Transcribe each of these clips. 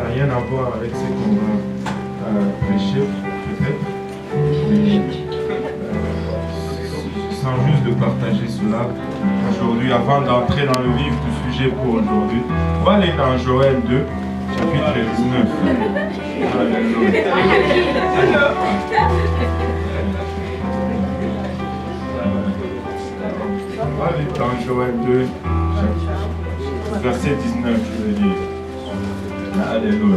n'a rien à voir avec ce qu'on va prêcher, peut-être. Sans juste de partager cela aujourd'hui, avant d'entrer dans le vif du sujet pour aujourd'hui. On va aller dans Joël 2, chapitre 19. On va aller dans Joël 2, verset 19, je veux dire. Alléluia.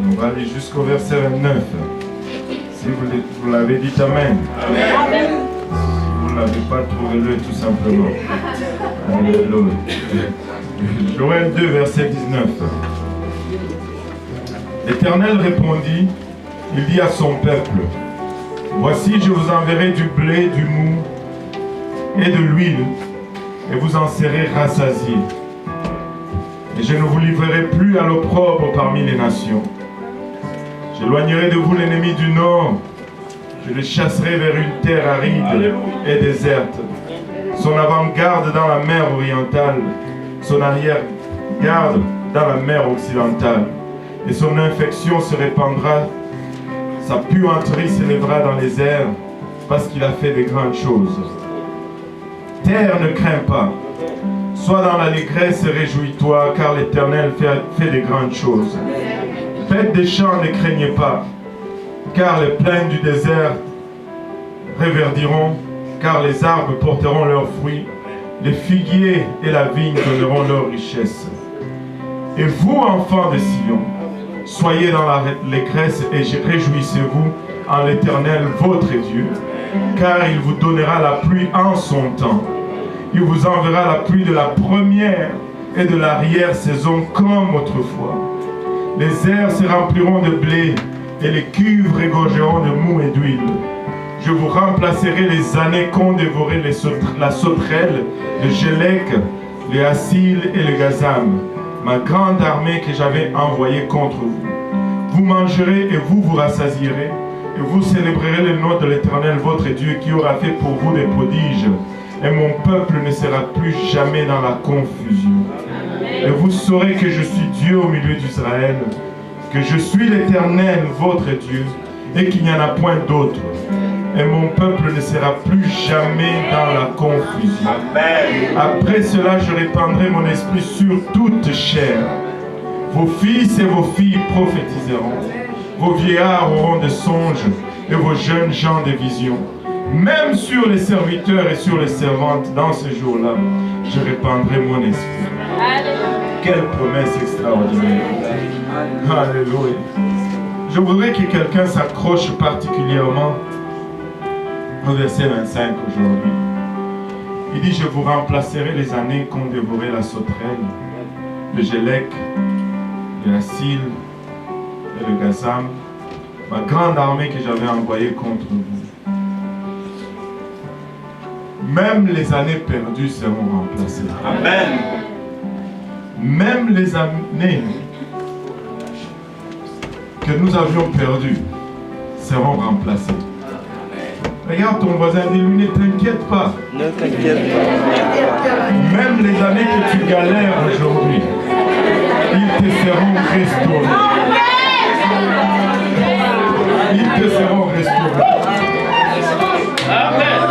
On va aller jusqu'au verset 29. Si vous l'avez dit, Amen. Amen. Si vous ne l'avez pas, trouvez-le tout simplement. Alléluia. Joël 2, verset 19. L'Éternel répondit, il dit à son peuple, voici, je vous enverrai du blé, du mou et de l'huile, et vous en serez rassasiés. Et je ne vous livrerai plus à l'opprobre parmi les nations. J'éloignerai de vous l'ennemi du nord. Je le chasserai vers une terre aride et déserte. Son avant-garde dans la mer orientale, son arrière-garde dans la mer occidentale. Et son infection se répandra, sa puanterie s'élèvera dans les airs, parce qu'il a fait de grandes choses. Terre, ne crains pas. Sois dans l'allégresse et réjouis-toi, car l'Éternel fait de grandes choses. Faites des champs, ne craignez pas, car les plaines du désert reverdiront, car les arbres porteront leurs fruits, les figuiers et la vigne donneront leur richesse. Et vous, enfants de Sion, soyez dans l'allégresse et réjouissez-vous en l'Éternel votre Dieu, car il vous donnera la pluie en son temps. Il vous enverra la pluie de la première et de l'arrière-saison comme autrefois. Les airs se rempliront de blé et les cuves regorgeront de mou et d'huile. Je vous remplacerai les années qu'ont dévoré la sauterelle, le gélec, le hassil et le gazam, ma grande armée que j'avais envoyée contre vous. Vous mangerez et vous vous rassasierez, et vous célébrerez le nom de l'Éternel votre Dieu qui aura fait pour vous des prodiges. Et mon peuple ne sera plus jamais dans la confusion. Et vous saurez que je suis Dieu au milieu d'Israël, que je suis l'Éternel, votre Dieu, et qu'il n'y en a point d'autre. Et mon peuple ne sera plus jamais dans la confusion. Après cela, je répandrai mon esprit sur toute chair. Vos fils et vos filles prophétiseront. Vos vieillards auront des songes, et vos jeunes gens des visions. Même sur les serviteurs et sur les servantes, dans ce jour-là, je répandrai mon esprit. Quelle promesse extraordinaire. Alléluia. Je voudrais que quelqu'un s'accroche particulièrement au verset 25 aujourd'hui. Il dit, je vous remplacerai les années qu'ont dévoré la sauterelle, le gélec, le hassil et le gazam, ma grande armée que j'avais envoyée contre vous. Même les années perdues seront remplacées. Amen. Même les années que nous avions perdues seront remplacées. Regarde ton voisin, dis-lui, ne t'inquiète pas. Ne t'inquiète pas. Même les années que tu galères aujourd'hui, ils te seront restaurés. Ils te seront restaurés. Amen.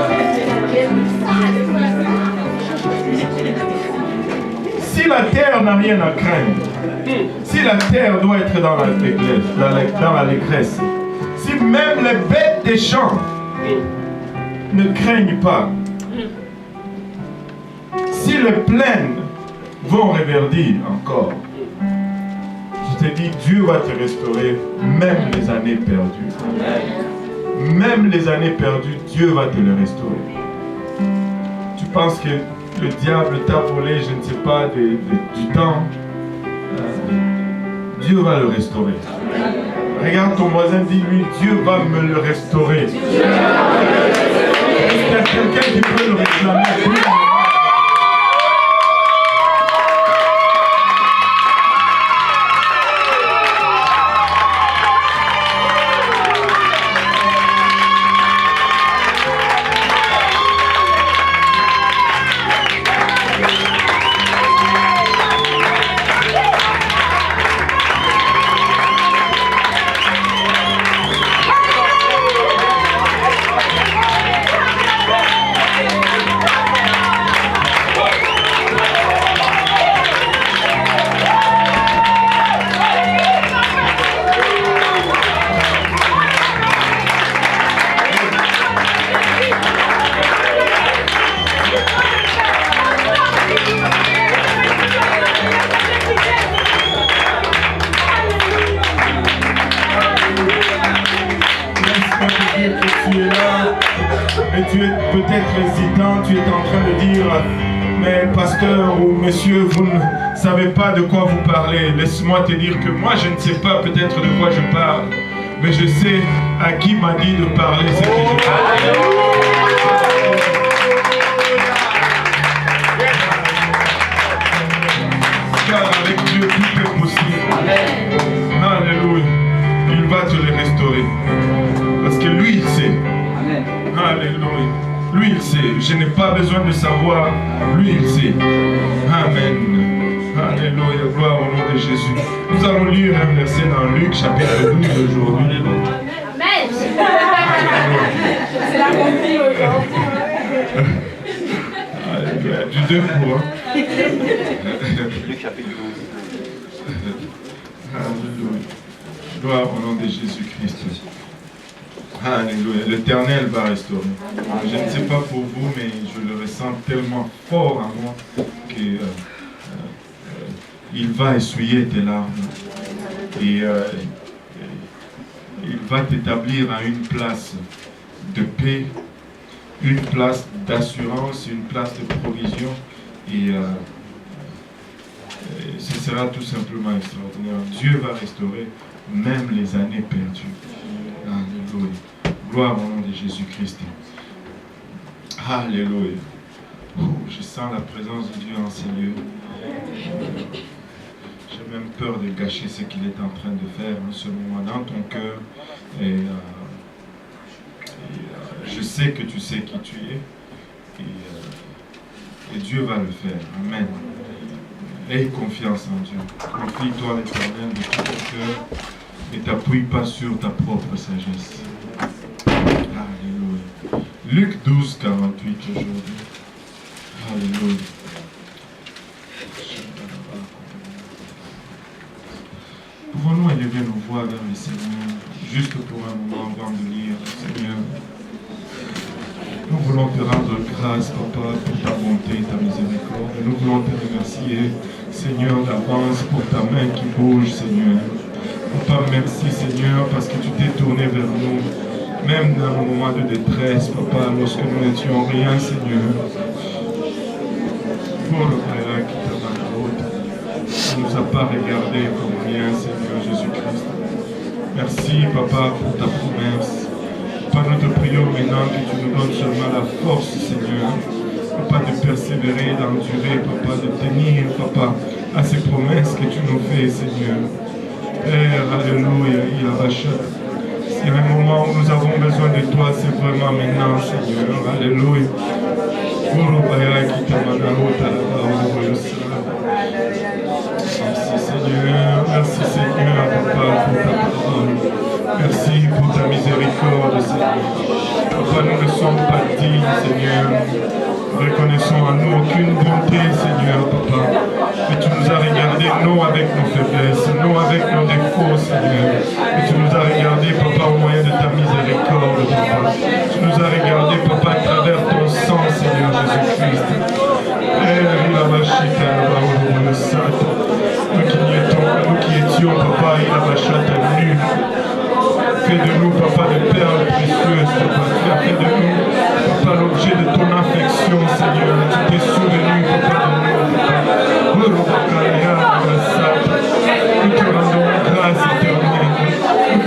Si la terre n'a rien à craindre, si la terre doit être dans l'allégresse, si même les bêtes des champs ne craignent pas, si les plaines vont reverdir encore, je te dis, Dieu va te restaurer même les années perdues. Même les années perdues, Dieu va te les restaurer. Tu penses que le diable t'a volé, je ne sais pas, du temps. Dieu va le restaurer. Regarde ton voisin, dis-lui, Dieu va me le restaurer. Est-ce qu'il y a quelqu'un qui peut le réclamer? peut-être hésitant, tu es en train de dire, mais pasteur ou monsieur, vous ne savez pas de quoi vous parlez. Laisse-moi te dire que moi, je ne sais pas peut-être de quoi je parle, mais je sais à qui m'a dit de parler ce que je parle. Car avec Dieu, tout est possible. Alléluia. Il va te les restaurer. Parce que lui, il sait. Alléluia. Lui, il sait. Je n'ai pas besoin de savoir. Lui, il sait. Amen. Alléluia. Gloire au nom de Jésus. Nous allons lire un verset dans Luc, chapitre 12 aujourd'hui. Amen. C'est la confie aujourd'hui. Alléluia. Du 2 pour 1. Luc chapitre 12. Alléluia. Gloire au nom de Jésus-Christ. Alléluia. L'Éternel va restaurer. Je ne sais pas pour vous, mais je le ressens tellement fort en moi que il va essuyer tes larmes. Et il va t'établir à une place de paix, une place d'assurance, une place de provision. Et ce sera tout simplement extraordinaire. Dieu va restaurer même les années perdues. Alléluia. Gloire au nom de Jésus-Christ. Alléluia. Je sens la présence de Dieu en ces lieux. J'ai même peur de gâcher ce qu'il est en train de faire en ce moment dans ton cœur. Et je sais que tu sais qui tu es. Et Dieu va le faire. Amen. Aie confiance en Dieu. Confie-toi à l'Éternel de tout ton cœur et t'appuie pas sur ta propre sagesse. Alléluia. Luc 12, 48 aujourd'hui. Alléluia. Pouvons-nous élever nos voix vers le Seigneur, juste pour un moment avant de lire, Seigneur. Nous voulons te rendre grâce, Papa, pour ta bonté et ta miséricorde. Nous voulons te remercier, Seigneur, d'avance pour ta main qui bouge, Seigneur. Papa, merci, Seigneur, parce que tu t'es tourné vers nous, même dans nos moments de détresse, Papa, lorsque nous n'étions rien, Seigneur. Pour le Père qui t'a dans la route, tu ne nous as pas regardé comme rien, Seigneur Jésus-Christ. Merci, Papa, pour ta promesse. Papa, nous te prions maintenant que tu nous donnes seulement la force, Seigneur. Papa, de persévérer, d'endurer, Papa, de tenir, Papa, à ces promesses que tu nous fais, Seigneur. Père, alléluia, il a rachat. C'est un moment où nous avons besoin de toi, c'est vraiment maintenant, Seigneur. Alléluia. Merci, Seigneur. Merci, Seigneur, Papa, pour ta parole. Merci pour ta miséricorde, Seigneur. Papa, nous ne sommes pas dignes, Seigneur. Reconnaissons en nous aucune bonté, Seigneur, Papa. Mais tu nous as regardés, non avec nos faiblesses, non avec nos défauts, Seigneur. Mais tu nous as regardés, Papa, au moyen de ta miséricorde, Papa. Tu nous as regardés, Papa, à travers ton sang, Seigneur Jésus-Christ. Nous qui étions, Papa, il a rachat à nu. Fais de nous, Papa, des perles précieuses, Papa. Tu as fait de nous, Papa, l'objet de ton affection, Seigneur. Tu t'es souvenu, Papa, de nous, Papa. Nous te rendons grâce éternelle. Nous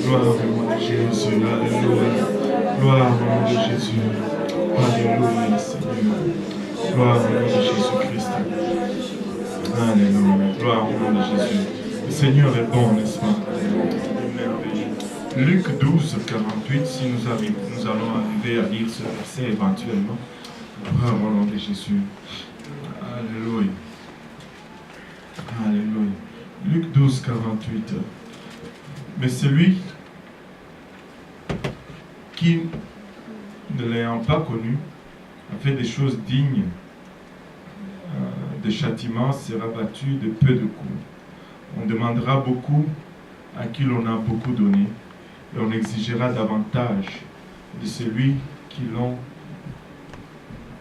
Gloire au nom de Jésus. Alléluia. Gloire au nom de Jésus. Alléluia, Seigneur. Gloire au nom de Jésus-Christ. Alléluia. Gloire au nom de Jésus. Le Seigneur est bon, n'est-ce pas? Luc 12, 48, si nous allons arriver à lire ce verset éventuellement. Gloire au nom de Jésus. Alléluia. Alléluia. Luc 12, 48. Mais celui qui, ne l'ayant pas connu, a fait des choses dignes de châtiment, sera battu de peu de coups. On demandera beaucoup à qui l'on a beaucoup donné, et on exigera davantage de celui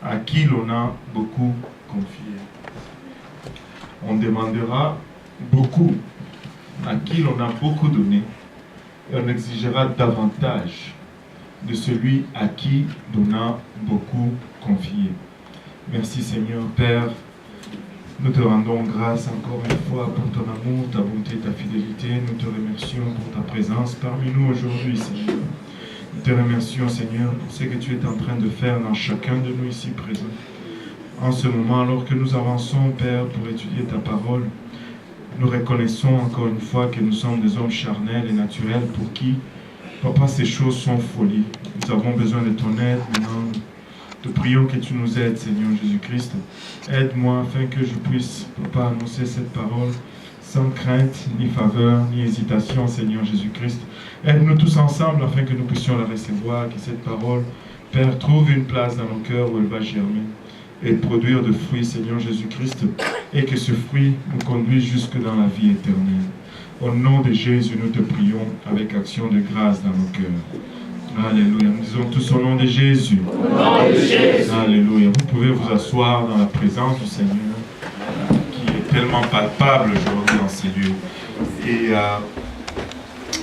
à qui l'on a beaucoup confié. On demandera beaucoup à qui l'on a beaucoup donné, et on exigera davantage de celui à qui l'on a beaucoup confié. Merci Seigneur, Père. Nous te rendons grâce encore une fois pour ton amour, ta bonté, ta fidélité. Nous te remercions pour ta présence parmi nous aujourd'hui, Seigneur. Nous te remercions, Seigneur, pour ce que tu es en train de faire dans chacun de nous ici présents. En ce moment, alors que nous avançons, Père, pour étudier ta parole, nous reconnaissons encore une fois que nous sommes des hommes charnels et naturels pour qui, Papa, ces choses sont folies. Nous avons besoin de ton aide maintenant. Te prions que tu nous aides, Seigneur Jésus-Christ. Aide-moi afin que je puisse, Papa, annoncer cette parole sans crainte, ni faveur, ni hésitation, Seigneur Jésus-Christ. Aide-nous tous ensemble afin que nous puissions la recevoir, que cette parole, Père, trouve une place dans nos cœurs où elle va germer et produire de fruits, Seigneur Jésus-Christ, et que ce fruit nous conduise jusque dans la vie éternelle. Au nom de Jésus, nous te prions avec action de grâce dans nos cœurs. Alléluia. Nous disons tous au nom de Jésus. Au nom de Jésus. Alléluia. Vous pouvez vous asseoir dans la présence du Seigneur, qui est tellement palpable aujourd'hui dans ces lieux. Et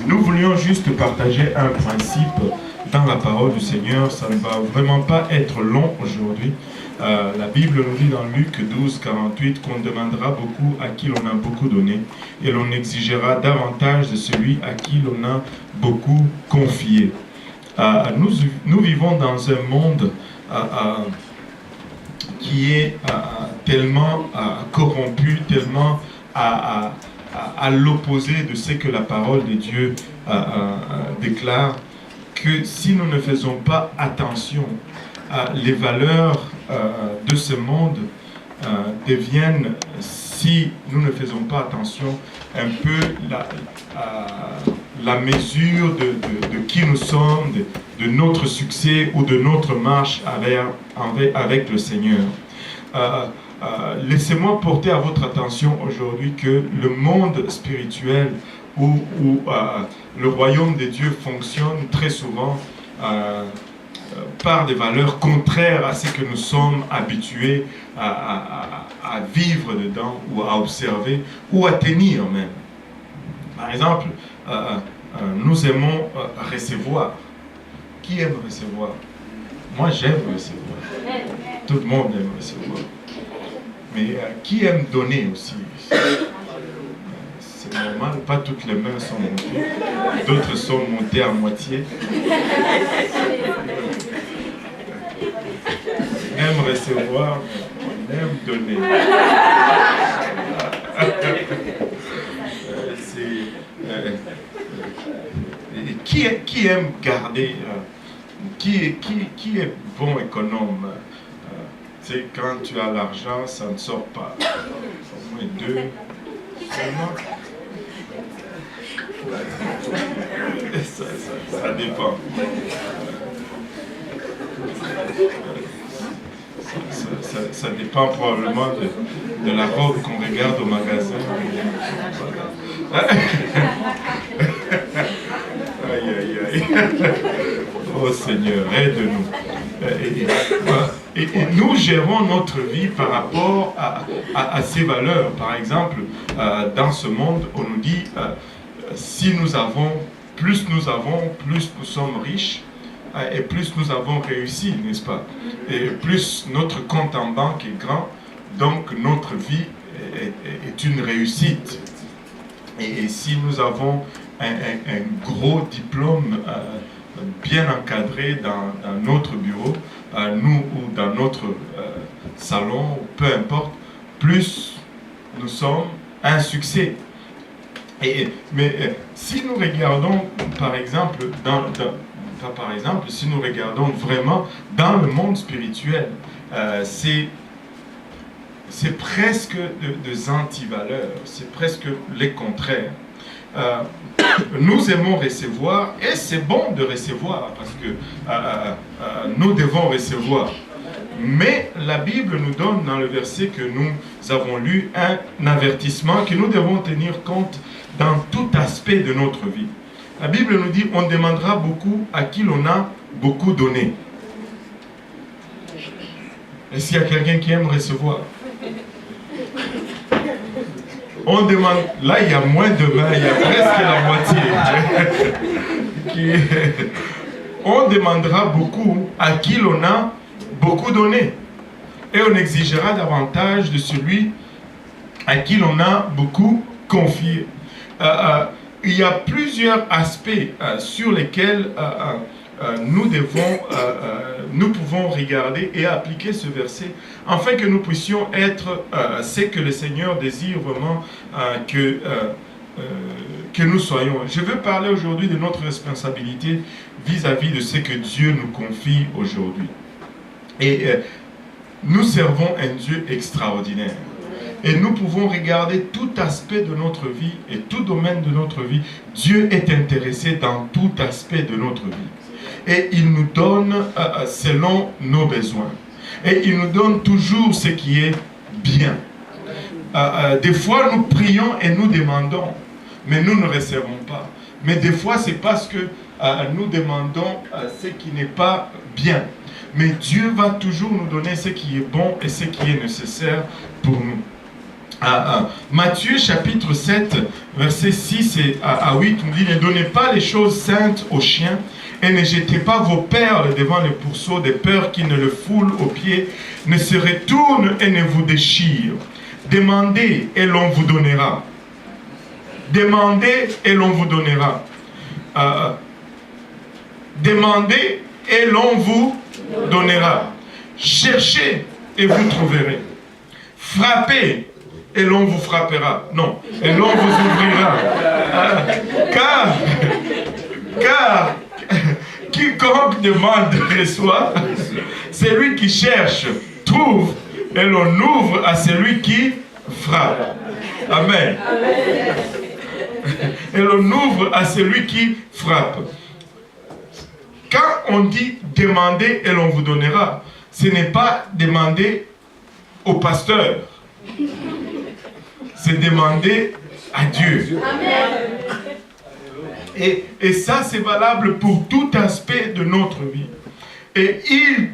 nous voulions juste partager un principe dans la parole du Seigneur. Ça ne va vraiment pas être long aujourd'hui. La Bible nous dit dans Luc 12, 48 qu'on demandera beaucoup à qui l'on a beaucoup donné et l'on exigera davantage de celui à qui l'on a beaucoup confié. Nous vivons dans un monde qui est tellement corrompu, tellement à l'opposé de ce que la parole de Dieu déclare, que si nous ne faisons pas attention, les valeurs de ce monde deviennent, si nous ne faisons pas attention, un peu la mesure de qui nous sommes, de notre succès ou de notre marche avec le Seigneur. Laissez-moi porter à votre attention aujourd'hui que le monde spirituel où le royaume de Dieu fonctionne très souvent par des valeurs contraires à ce que nous sommes habitués à vivre dedans ou à observer ou à tenir même. Par exemple, nous aimons recevoir. Qui aime recevoir? Moi, j'aime recevoir. Tout le monde aime recevoir. Mais qui aime donner aussi? C'est normal, pas toutes les mains sont montées. D'autres sont montées à moitié. On aime recevoir, on aime donner. Qui aime garder? Qui est bon économe? Tu sais, quand tu as l'argent, ça ne sort pas. Au moins deux seulement. Ça dépend. Ça dépend probablement de la robe qu'on regarde au magasin. Aïe, aïe, aïe. Oh Seigneur, aide-nous. Et nous gérons notre vie par rapport à ces valeurs. Par exemple, dans ce monde, on nous dit, si nous avons, plus nous sommes riches, et plus nous avons réussi, n'est-ce pas? Et plus notre compte en banque est grand, donc notre vie est une réussite. Et si nous avons un gros diplôme bien encadré dans notre bureau, nous ou dans notre salon, peu importe, plus nous sommes un succès. Mais si nous regardons, par exemple, si nous regardons vraiment dans le monde spirituel, c'est presque des antivaleurs, c'est presque les contraires. Nous aimons recevoir, et c'est bon de recevoir, parce que nous devons recevoir. Mais la Bible nous donne dans le verset que nous avons lu un avertissement que nous devons tenir compte dans tout aspect de notre vie. La Bible nous dit, on demandera beaucoup à qui l'on a beaucoup donné. Est-ce qu'il y a quelqu'un qui aime recevoir? On demande, là il y a moins de mains, il y a presque la moitié. On demandera beaucoup à qui l'on a beaucoup donné. Et on exigera davantage de celui à qui l'on a beaucoup confié. Il y a plusieurs aspects sur lesquels nous pouvons regarder et appliquer ce verset afin que nous puissions être ce que le Seigneur désire vraiment que nous soyons. Je veux parler aujourd'hui de notre responsabilité vis-à-vis de ce que Dieu nous confie aujourd'hui. Et nous servons un Dieu extraordinaire. Et nous pouvons regarder tout aspect de notre vie et tout domaine de notre vie. Dieu est intéressé dans tout aspect de notre vie. Et il nous donne selon nos besoins. Et il nous donne toujours ce qui est bien. Des fois, nous prions et nous demandons, mais nous ne recevons pas. Mais des fois, c'est parce que nous demandons ce qui n'est pas bien. Mais Dieu va toujours nous donner ce qui est bon et ce qui est nécessaire pour nous. Matthieu chapitre 7, versets 6 à 8, nous dit, ne donnez pas les choses saintes aux chiens et ne jetez pas vos perles devant les pourceaux, de peur qu'ils ne le foulent aux pieds, ne se retournent et ne vous déchirent. Demandez et l'on vous donnera. Demandez et l'on vous donnera. Demandez et l'on vous donnera. Cherchez et vous trouverez. Frappez et l'on vous frappera. Non, et l'on vous ouvrira. Car quiconque demande reçoit, celui qui cherche trouve, et l'on ouvre à celui qui frappe. Amen. Et l'on ouvre à celui qui frappe. Quand on dit demander et l'on vous donnera, ce n'est pas demander au pasteur. C'est demander à Dieu. Et ça, c'est valable pour tout aspect de notre vie. Et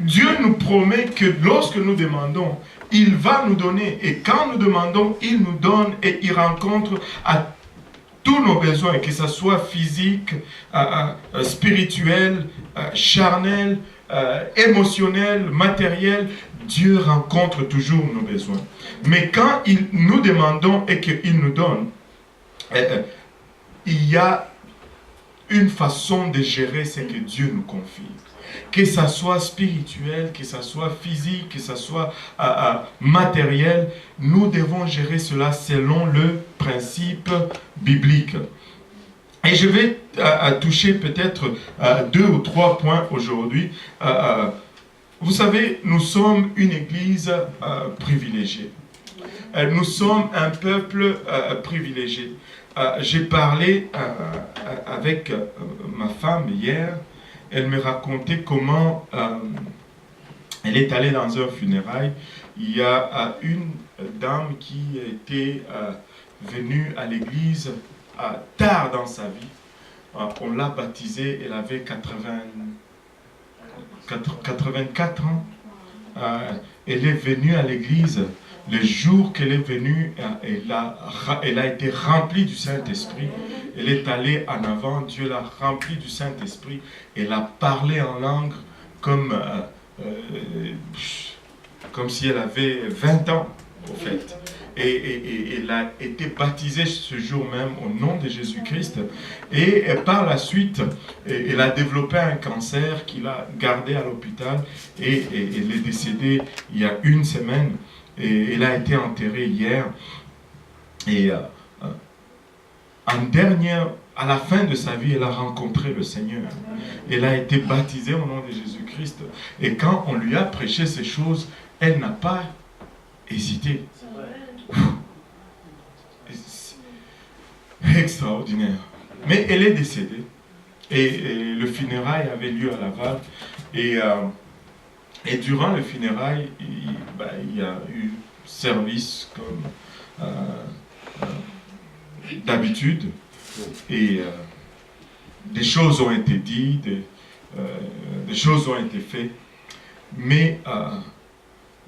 Dieu nous promet que lorsque nous demandons, il va nous donner. Et quand nous demandons, il nous donne et il rencontre à tous nos besoins, que ce soit physique, spirituel, charnel, émotionnel, matériel. Dieu rencontre toujours nos besoins. Mais quand nous demandons et qu'il nous donne, il y a une façon de gérer ce que Dieu nous confie. Que ça soit spirituel, que ça soit physique, que ça soit matériel, nous devons gérer cela selon le principe biblique. Et je vais toucher peut-être 2 ou 3 points aujourd'hui. Vous savez, nous sommes une église privilégiée. Nous sommes un peuple privilégié. J'ai parlé avec ma femme hier. Elle me racontait comment elle est allée dans un funérail. Il y a une dame qui était venue à l'église tard dans sa vie. On l'a baptisée, elle avait 84 ans. Elle est venue à l'église. Le jour qu'elle est venue, elle a été remplie du Saint-Esprit. Elle est allée en avant, Dieu l'a remplie du Saint-Esprit. Elle a parlé en langue comme si elle avait 20 ans, au fait. Et il a été baptisé ce jour même au nom de Jésus-Christ. Et par la suite, il a développé un cancer qu'il a gardé à l'hôpital. Et il est décédé il y a une semaine. Et il a été enterré hier. Et à la fin de sa vie, il a rencontré le Seigneur. Il a été baptisé au nom de Jésus-Christ. Et quand on lui a prêché ces choses, elle n'a pas hésité. Extraordinaire. Mais elle est décédée. Et le funérail avait lieu à Laval. Et durant le funérail, il y a eu service comme d'habitude. Et des choses ont été dites, des choses ont été faites. Mais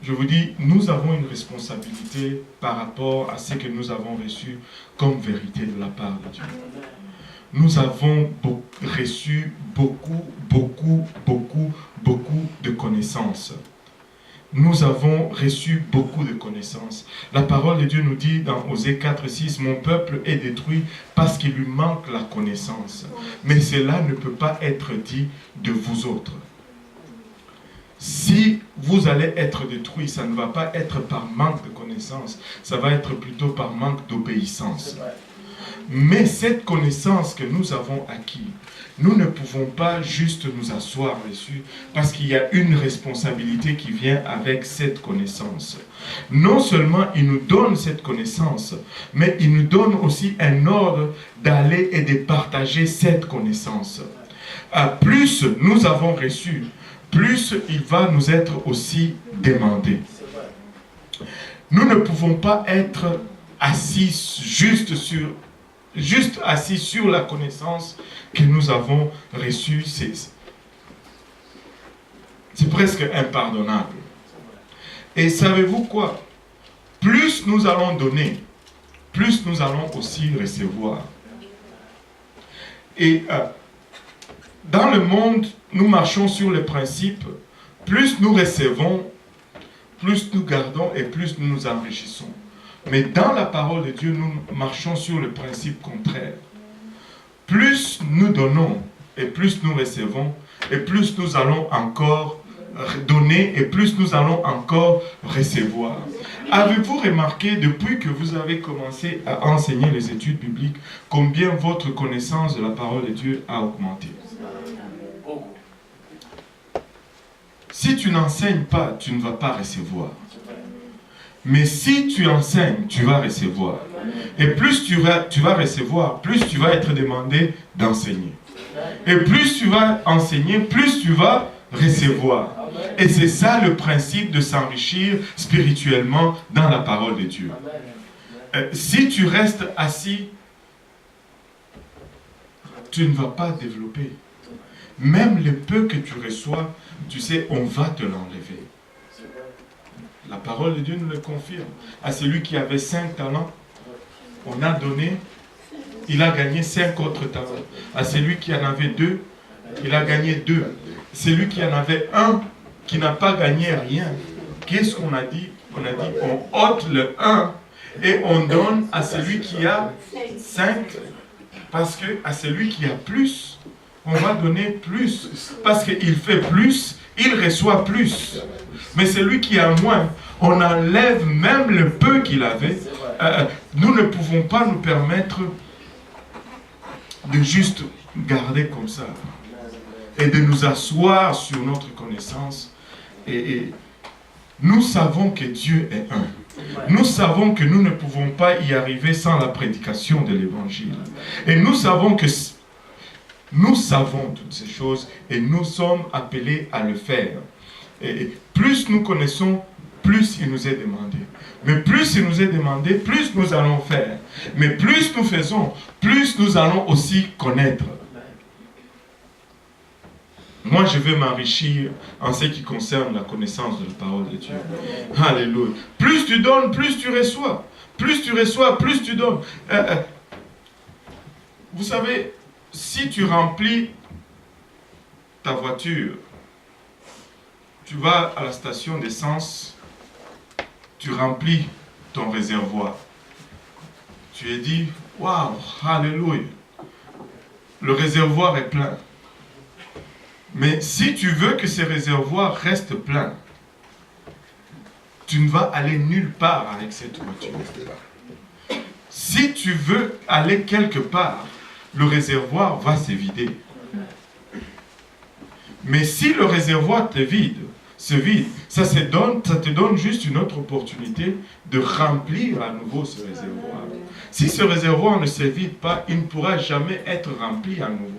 je vous dis, nous avons une responsabilité par rapport à ce que nous avons reçu comme vérité de la part de Dieu. Nous avons reçu beaucoup de connaissances. Nous avons reçu beaucoup de connaissances. La parole de Dieu nous dit dans Osée 4:6, « Mon peuple est détruit parce qu'il lui manque la connaissance. Mais cela ne peut pas être dit de vous autres. » Si vous allez être détruit, ça ne va pas être par manque de connaissance, ça va être plutôt par manque d'obéissance. Mais cette connaissance que nous avons acquise, nous ne pouvons pas juste nous asseoir dessus parce qu'il y a une responsabilité qui vient avec cette connaissance. Non seulement il nous donne cette connaissance, mais il nous donne aussi un ordre d'aller et de partager cette connaissance. Plus nous avons reçu, plus il va nous être aussi demandé. Nous ne pouvons pas être assis juste assis sur la connaissance que nous avons reçue. C'est presque impardonnable. Et savez-vous quoi? Plus nous allons donner, plus nous allons aussi recevoir. Et dans le monde, nous marchons sur le principe, plus nous recevons, plus nous gardons et plus nous nous enrichissons. Mais dans la parole de Dieu, nous marchons sur le principe contraire. Plus nous donnons et plus nous recevons, et plus nous allons encore donner et plus nous allons encore recevoir. Avez-vous remarqué, depuis que vous avez commencé à enseigner les études bibliques, combien votre connaissance de la parole de Dieu a augmenté? Si tu n'enseignes pas, tu ne vas pas recevoir. Mais si tu enseignes, tu vas recevoir. Et plus tu vas recevoir, plus tu vas être demandé d'enseigner. Et plus tu vas enseigner, plus tu vas recevoir. Et c'est ça le principe de s'enrichir spirituellement dans la parole de Dieu. Si tu restes assis, tu ne vas pas développer. Même le peu que tu reçois, tu sais, on va te l'enlever. La parole de Dieu nous le confirme. À celui qui avait 5 talents, on a donné, il a gagné 5 autres talents. À celui qui en avait 2, il a gagné 2. Celui qui en avait 1, qui n'a pas gagné rien, qu'est-ce qu'on a dit? On a dit, on ôte le 1 et on donne à celui qui a 5. Parce que à celui qui a plus, on va donner plus. Parce qu'il fait plus, il reçoit plus. Mais celui qui a moins, on enlève même le peu qu'il avait. Nous ne pouvons pas nous permettre de juste garder comme ça. Et de nous asseoir sur notre connaissance. Et nous savons que Dieu est un. Nous savons que nous ne pouvons pas y arriver sans la prédication de l'évangile. Et nous savons que nous savons toutes ces choses et nous sommes appelés à le faire. Et plus nous connaissons, plus il nous est demandé. Mais plus il nous est demandé, plus nous allons faire. Mais plus nous faisons, plus nous allons aussi connaître. Moi, je vais m'enrichir en ce qui concerne la connaissance de la parole de Dieu. Alléluia. Plus tu donnes, plus tu reçois. Plus tu reçois, plus tu donnes. Vous savez, si tu remplis ta voiture, tu vas à la station d'essence, tu remplis ton réservoir. Tu es dit, waouh, alléluia, le réservoir est plein. Mais si tu veux que ces réservoirs restent pleins, tu ne vas aller nulle part avec cette voiture. Si tu veux aller quelque part, le réservoir va se vider. Mais si le réservoir se vide, ça te donne juste une autre opportunité de remplir à nouveau ce réservoir. Si ce réservoir ne se vide pas, il ne pourra jamais être rempli à nouveau.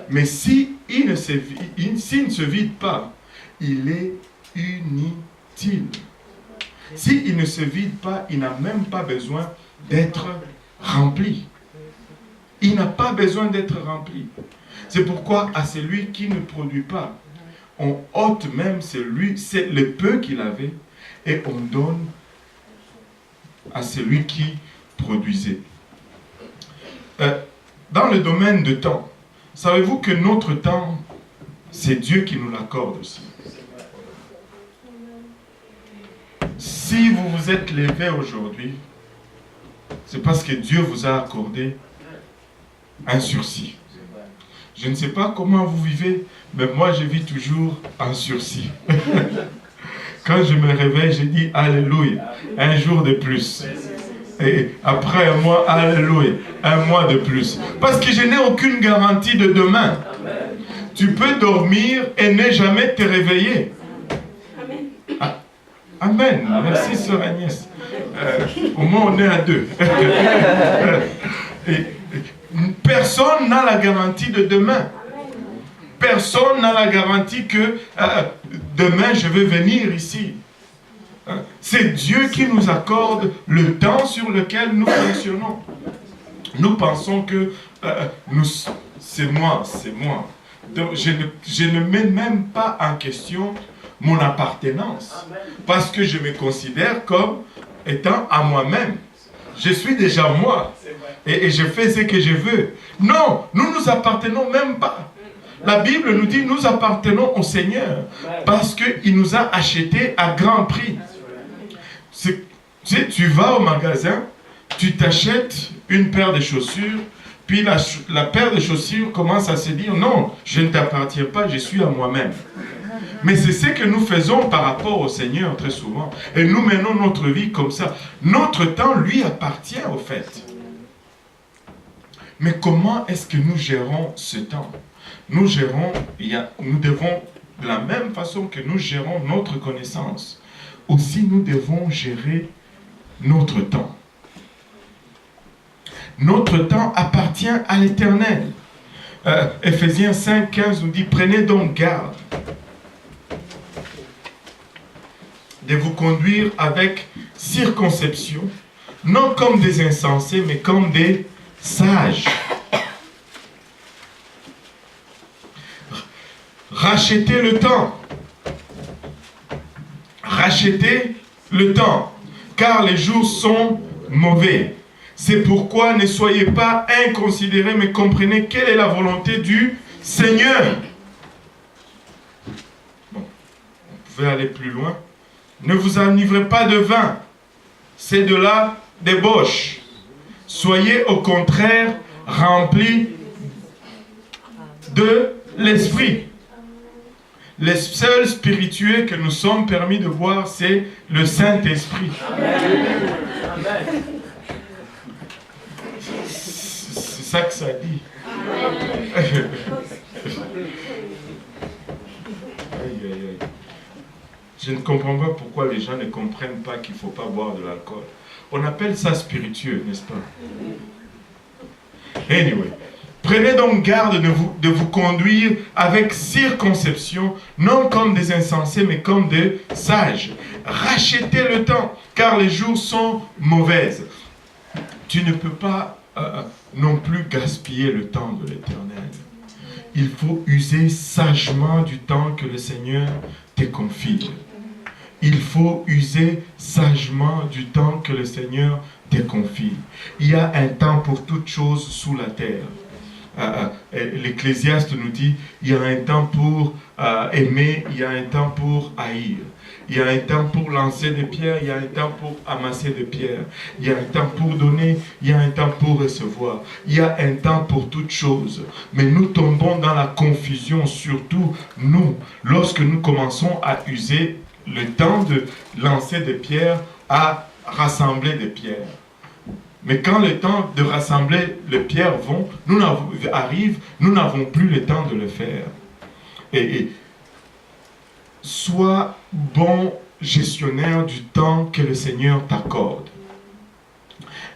Mais s'il ne se vide pas, il est inutile. S'il ne se vide pas, il n'a même pas besoin d'être rempli. Il n'a pas besoin d'être rempli. C'est pourquoi à celui qui ne produit pas, on ôte même c'est le peu qu'il avait et on donne à celui qui produisait. Dans le domaine de temps, savez-vous que notre temps, c'est Dieu qui nous l'accorde aussi. Si vous vous êtes levé aujourd'hui, c'est parce que Dieu vous a accordé un sursis. Je ne sais pas comment vous vivez, mais moi je vis toujours en sursis. Quand je me réveille, je dis Alléluia, un jour de plus. Et après un mois, Alléluia, un mois de plus. Parce que je n'ai aucune garantie de demain. Tu peux dormir et ne jamais te réveiller. Amen. Merci, sœur Agnès. Au moins, on est à deux. Personne n'a la garantie de demain. Personne n'a la garantie que demain, je vais venir ici. C'est Dieu qui nous accorde le temps sur lequel nous fonctionnons. Nous pensons que c'est moi. Donc, je ne mets même pas en question mon appartenance. Parce que je me considère comme étant à moi-même. Je suis déjà moi. Et je fais ce que je veux. Non, nous ne nous appartenons même pas. La Bible nous dit nous appartenons au Seigneur. Parce qu'il nous a achetés à grand prix. Tu vas au magasin, tu t'achètes une paire de chaussures, puis la paire de chaussures commence à se dire non, je ne t'appartiens pas, je suis à moi-même. Mais c'est ce que nous faisons par rapport au Seigneur très souvent. Et nous menons notre vie comme ça. Notre temps lui appartient au fait. Mais comment est-ce que nous gérons ce temps? Nous devons, de la même façon que nous gérons notre connaissance, aussi nous devons gérer notre temps. Notre temps appartient à l'Éternel. Éphésiens 5:15 nous dit, prenez donc garde de vous conduire avec circonception, non comme des insensés, mais comme des sages. Rachetez le temps. Rachetez le temps, car les jours sont mauvais. C'est pourquoi ne soyez pas inconsidérés, mais comprenez quelle est la volonté du Seigneur. Bon, on pouvait aller plus loin. Ne vous enivrez pas de vin, c'est de la débauche. Soyez au contraire remplis de l'esprit. Le seul spirituel que nous sommes permis de voir, c'est le Saint-Esprit. C'est ça que ça dit. Je ne comprends pas pourquoi les gens ne comprennent pas qu'il ne faut pas boire de l'alcool. On appelle ça spiritueux, n'est-ce pas? Anyway. Prenez donc garde de vous conduire avec circonception, non comme des insensés, mais comme des sages. Rachetez le temps, car les jours sont mauvaises. Tu ne peux pas non plus gaspiller le temps de l'Éternel. Il faut user sagement du temps que le Seigneur te confie. Il faut user sagement du temps que le Seigneur te confie. Il y a un temps pour toutes choses sous la terre. l'Ecclésiaste nous dit, il y a un temps pour aimer, il y a un temps pour haïr. Il y a un temps pour lancer des pierres, il y a un temps pour amasser des pierres. Il y a un temps pour donner, il y a un temps pour recevoir. Il y a un temps pour toutes choses. Mais nous tombons dans la confusion, surtout nous, lorsque nous commençons à user le temps de lancer des pierres à rassembler des pierres. Mais quand le temps de rassembler les pierres arrive, nous n'avons plus le temps de le faire. Et sois bon gestionnaire du temps que le Seigneur t'accorde.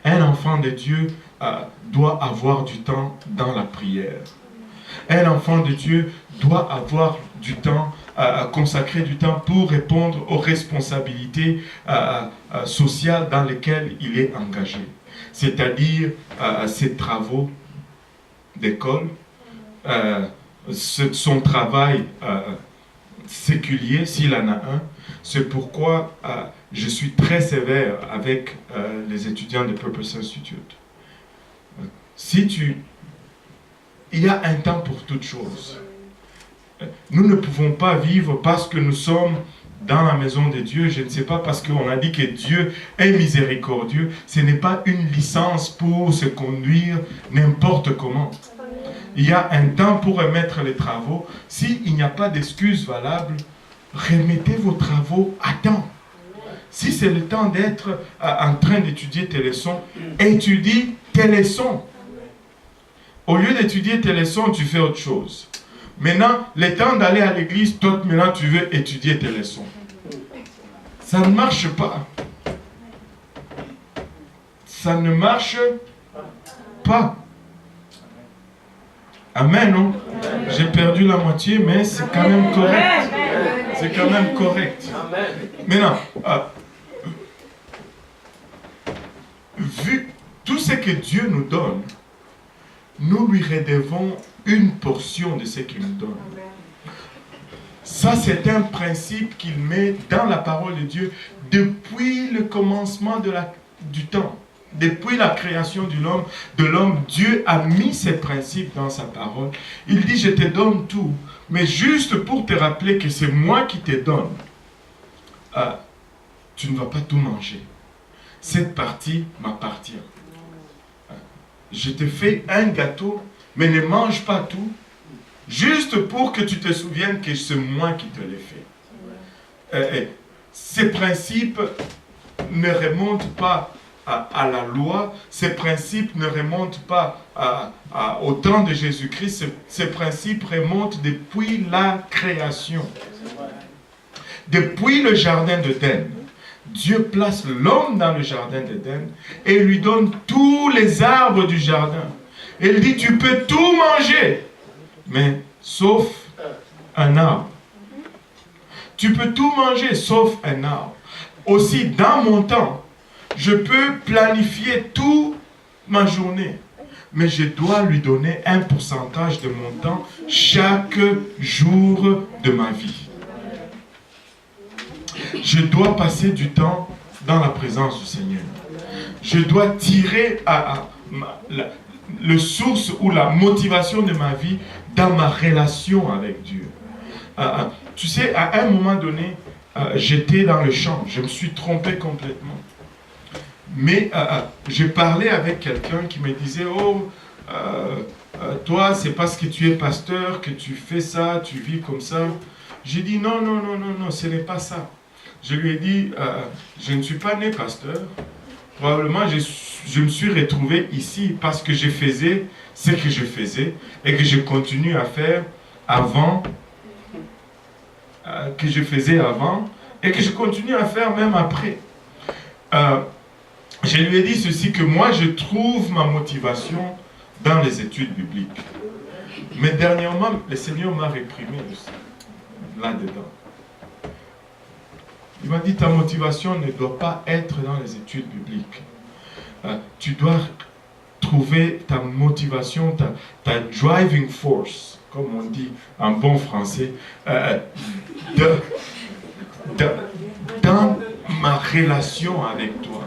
Un enfant de Dieu doit avoir du temps dans la prière. Un enfant de Dieu doit avoir du temps, consacrer du temps pour répondre aux responsabilités sociales dans lesquelles il est engagé. C'est-à-dire ses travaux d'école, son travail séculier, s'il en a un. C'est pourquoi je suis très sévère avec les étudiants de Purpose Institute. Il y a un temps pour toutes choses. Nous ne pouvons pas vivre parce que nous sommes dans la maison de Dieu, je ne sais pas, parce qu'on a dit que Dieu est miséricordieux. Ce n'est pas une licence pour se conduire n'importe comment. Il y a un temps pour remettre les travaux. S'il n'y a pas d'excuse valable, remettez vos travaux à temps. Si c'est le temps d'être en train d'étudier tes leçons, étudie tes leçons. Au lieu d'étudier tes leçons, tu fais autre chose. Maintenant, le temps d'aller à l'église, toi, maintenant, tu veux étudier tes leçons. Ça ne marche pas. Ça ne marche pas. Amen, non? J'ai perdu la moitié, mais c'est quand même correct. C'est quand même correct. Maintenant, vu tout ce que Dieu nous donne, nous lui redevons une portion de ce qu'il nous donne. Ça, c'est un principe qu'il met dans la parole de Dieu depuis le commencement du temps. Depuis la création de l'homme, Dieu a mis ces principes dans sa parole. Il dit, je te donne tout, mais juste pour te rappeler que c'est moi qui te donne. Tu ne vas pas tout manger. Cette partie m'appartient. Je te fais un gâteau, mais ne mange pas tout, juste pour que tu te souviennes que c'est moi qui te l'ai fait. Ces principes ne remontent pas à la loi, ces principes ne remontent pas au temps de Jésus-Christ, ces principes remontent depuis la création. Depuis le jardin d'Éden, Dieu place l'homme dans le jardin d'Éden et lui donne tous les arbres du jardin. Et il dit, tu peux tout manger, mais sauf un arbre. Tu peux tout manger, sauf un arbre. Aussi, dans mon temps, je peux planifier toute ma journée, mais je dois lui donner un pourcentage de mon temps chaque jour de ma vie. Je dois passer du temps dans la présence du Seigneur. Je dois tirer le source ou la motivation de ma vie dans ma relation avec Dieu. Tu sais, à un moment donné, j'étais dans le champ, je me suis trompé complètement. Mais je parlais avec quelqu'un qui me disait, oh, toi, c'est parce que tu es pasteur que tu fais ça, tu vis comme ça. J'ai dit, non, ce n'est pas ça. Je lui ai dit, je ne suis pas né pasteur. Probablement, je me suis retrouvé ici parce que je faisais ce que je faisais et que je continue à faire avant, que je faisais avant et que je continue à faire même après. Je lui ai dit ceci, que moi, je trouve ma motivation dans les études bibliques. Mais dernièrement, le Seigneur m'a réprimé là-dedans. Il m'a dit, ta motivation ne doit pas être dans les études bibliques. Tu dois trouver ta motivation, ta driving force, comme on dit en bon français, dans ma relation avec toi.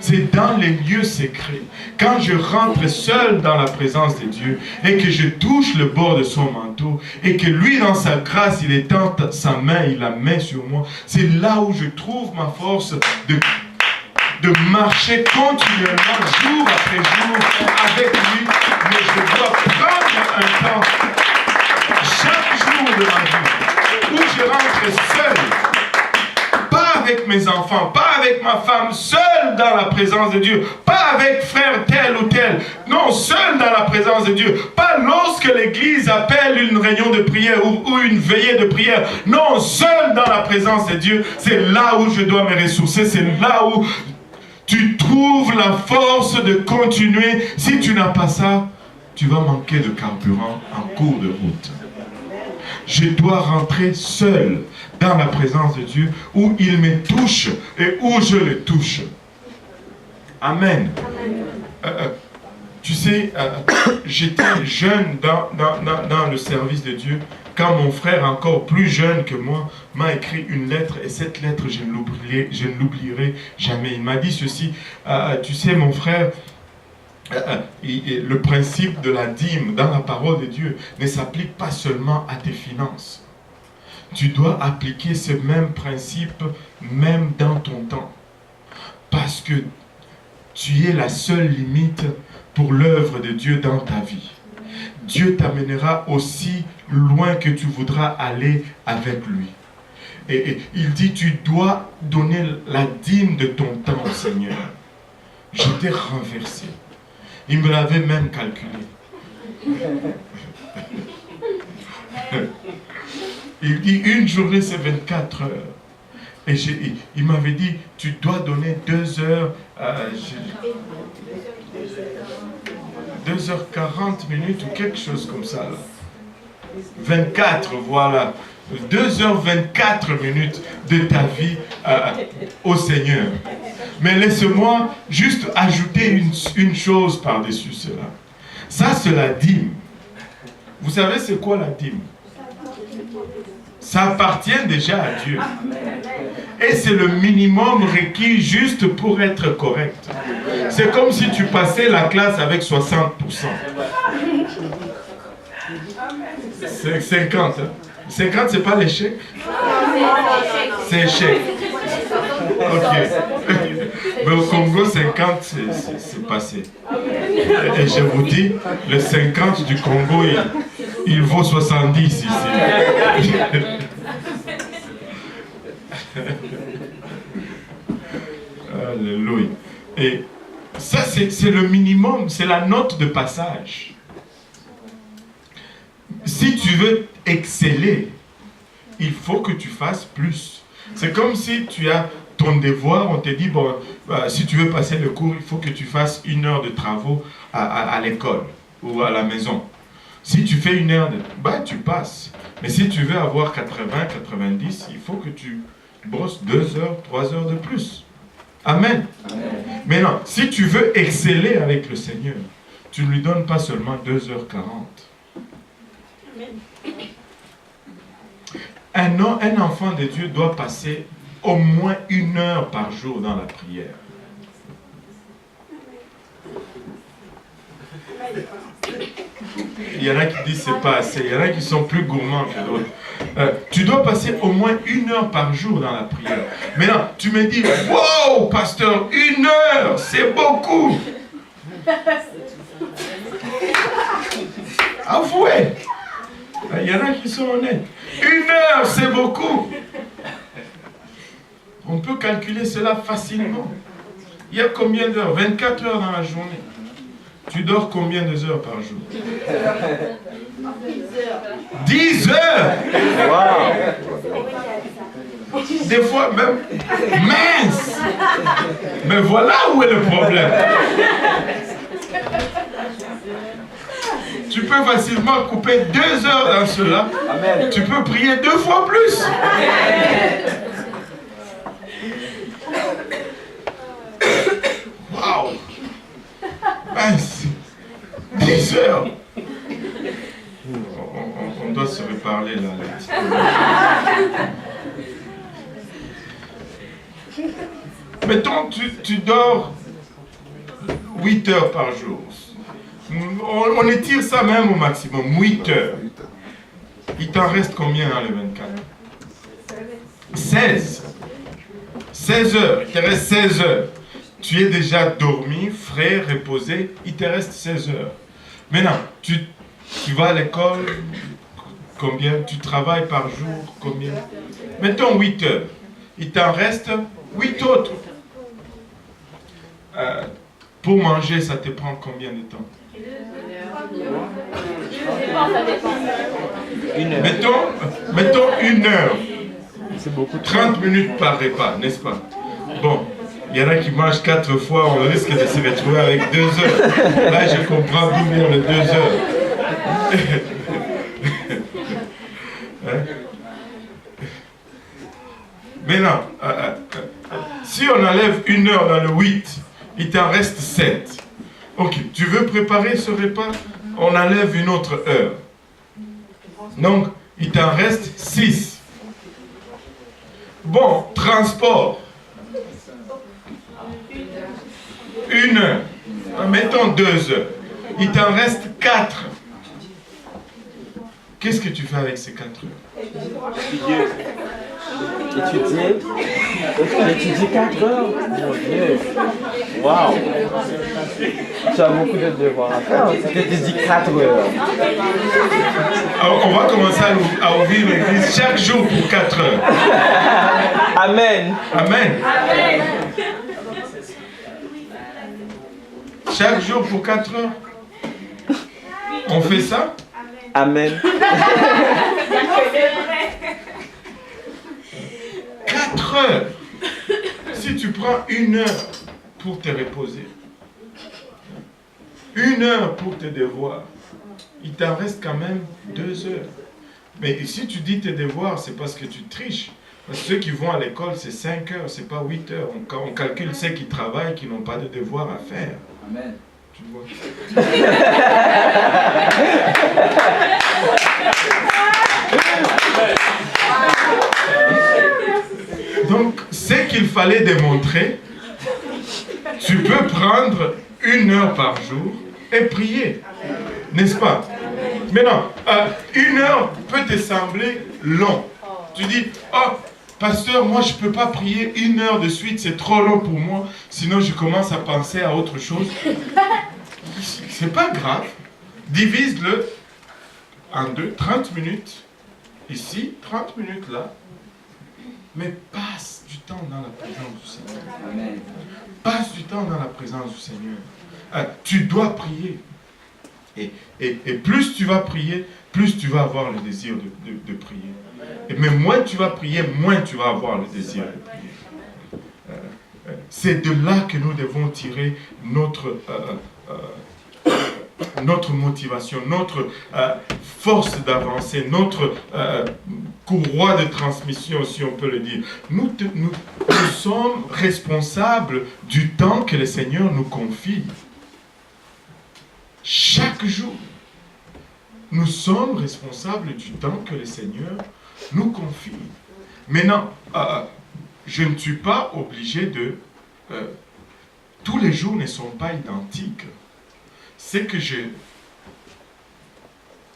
C'est dans les lieux secrets. Quand je rentre seul dans la présence de Dieu et que je touche le bord de son manteau et que lui, dans sa grâce, il étend sa main, il la met sur moi. C'est là où je trouve ma force de marcher continuellement, jour après jour, avec lui. Mais je dois prendre un temps, chaque jour de ma vie, où je rentre seul. Pas avec mes enfants, pas avec ma femme, seul dans la présence de Dieu. Pas avec frère tel ou tel. Non, seul dans la présence de Dieu. Pas lorsque l'église appelle une réunion de prière ou une veillée de prière. Non, seul dans la présence de Dieu. C'est là où je dois me ressourcer. C'est là où tu trouves la force de continuer. Si tu n'as pas ça, tu vas manquer de carburant en cours de route. Je dois rentrer seul dans la présence de Dieu, où il me touche et où je le touche. Amen. Tu sais, j'étais jeune dans le service de Dieu, quand mon frère, encore plus jeune que moi, m'a écrit une lettre, et cette lettre, je ne l'oublierai jamais. Il m'a dit ceci, tu sais mon frère, le principe de la dîme dans la parole de Dieu ne s'applique pas seulement à tes finances. Tu dois appliquer ce même principe même dans ton temps. Parce que tu es la seule limite pour l'œuvre de Dieu dans ta vie. Dieu t'amènera aussi loin que tu voudras aller avec lui. Et il dit, tu dois donner la dîme de ton temps au Seigneur. J'étais renversé. Il me l'avait même calculé. Il dit, une journée c'est 24 heures. Et il m'avait dit, tu dois donner 2 heures, 2h40 minutes ou quelque chose comme ça. Là. 24, voilà. 2h24 minutes de ta vie au Seigneur. Mais laisse-moi juste ajouter une chose par-dessus cela. Ça, c'est la dîme. Vous savez, c'est quoi la dîme? Ça appartient déjà à Dieu. Et c'est le minimum requis juste pour être correct. C'est comme si tu passais la classe avec 60%. C'est 50. Hein? 50, c'est pas l'échec? C'est échec. Ok. Mais au Congo, 50, c'est passé. Et je vous dis, le 50 du Congo, il vaut 70 ici. Alléluia. Et ça, c'est le minimum, c'est la note de passage. Si tu veux exceller, il faut que tu fasses plus. C'est comme si tu as ton devoir, on te dit, bon, si tu veux passer le cours, il faut que tu fasses 1 heure de travaux à l'école ou à la maison. Si tu fais 1 heure, tu passes. Mais si tu veux avoir 80, 90, il faut que tu brosses 2 heures, 3 heures de plus. Amen. Maintenant, si tu veux exceller avec le Seigneur, tu ne lui donnes pas seulement 2h40. Un enfant de Dieu doit passer au moins 1 heure par jour dans la prière. Il y en a qui disent c'est pas assez, il y en a qui sont plus gourmands que d'autres. Tu dois passer au moins 1 heure par jour dans la prière. Maintenant, tu me dis, wow, pasteur, 1 heure, c'est beaucoup. Avouez. Il y en a qui sont honnêtes. 1 heure, c'est beaucoup. On peut calculer cela facilement. Il y a combien d'heures? 24 heures dans la journée. Tu dors combien de heures par jour? 10 heures. Wow. Des fois même, mince. Mais voilà où est le problème. Tu peux facilement couper 2 heures dans cela. Amen. Tu peux prier 2 fois plus. Waouh. 10 heures. On doit se reparler là. Mettons, tu dors 8 heures par jour. On étire ça même au maximum, 8 heures. Il t'en reste combien dans les 24? 16. 16 heures. Il te reste 16 heures. Tu es déjà dormi, frais, reposé. Il te reste 16 heures. Maintenant, tu vas à l'école, combien? Tu travailles par jour, combien? Mettons 8 heures. Il t'en reste 8 autres. Pour manger, ça te prend combien de temps? Ça dépend. Mettons 1 heure. C'est beaucoup. 30 minutes par repas, n'est-ce pas? Bon, il y en a qui mangent 4 fois, on risque de se retrouver avec 2 heures. Là, je comprends d'où vient les 2 heures. Hein? Maintenant, si on enlève 1 heure dans le 8, il t'en reste 7. Ok, tu veux préparer ce repas? On enlève une autre heure. Donc, il t'en reste 6. Bon, transport. 1 heure. Mettons 2 heures. Il t'en reste 4. Qu'est-ce que tu fais avec ces 4 heures? Étudier 4 heures? Mon Dieu. Waouh. Tu as beaucoup de devoirs à faire. Tu étudies 4 heures. Alors, on va commencer à ouvrir l'église chaque jour pour 4 heures. Amen. Amen. Chaque jour pour 4 heures. On fait ça? Amen. 4 heures. Si tu prends 1 heure pour te reposer, 1 heure pour tes devoirs, il t'en reste quand même 2 heures. Mais si tu dis tes devoirs, c'est parce que tu triches. Parce que ceux qui vont à l'école, c'est 5 heures, c'est pas 8 heures. On calcule ceux qui travaillent, qui n'ont pas de devoirs à faire. Amen. Tu vois. Donc, ce qu'il fallait démontrer, tu peux prendre 1 heure par jour et prier. N'est-ce pas? Maintenant, 1 heure peut te sembler long. Tu dis, oh, pasteur, moi je ne peux pas prier 1 heure de suite, c'est trop long pour moi, sinon je commence à penser à autre chose. C'est pas grave. Divise-le en 2, 30 minutes ici, 30 minutes là. Mais passe du temps dans la présence du Seigneur. Amen. Passe du temps dans la présence du Seigneur. Tu dois prier. Et plus tu vas prier, plus tu vas avoir le désir de prier. Mais moins tu vas prier, moins tu vas avoir le désir de prier. C'est de là que nous devons tirer notre motivation, notre force d'avancer, notre courroie de transmission, si on peut le dire. Nous sommes responsables du temps que le Seigneur nous confie. Chaque jour, nous sommes responsables du temps que le Seigneur nous confie. Maintenant, je ne suis pas obligé de... tous les jours ne sont pas identiques. C'est que je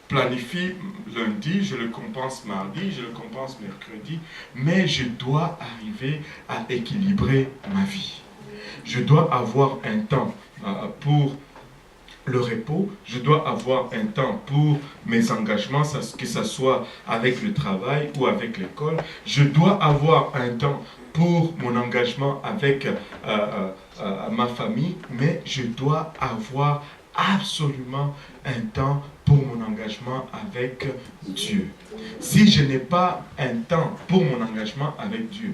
planifie lundi, je le compense mardi, je le compense mercredi, mais je dois arriver à équilibrer ma vie. Je dois avoir un temps pour le repos, je dois avoir un temps pour mes engagements, que ce soit avec le travail ou avec l'école. Je dois avoir un temps pour mon engagement avec ma famille, mais je dois avoir absolument un temps pour mon engagement avec Dieu. Si je n'ai pas un temps pour mon engagement avec Dieu,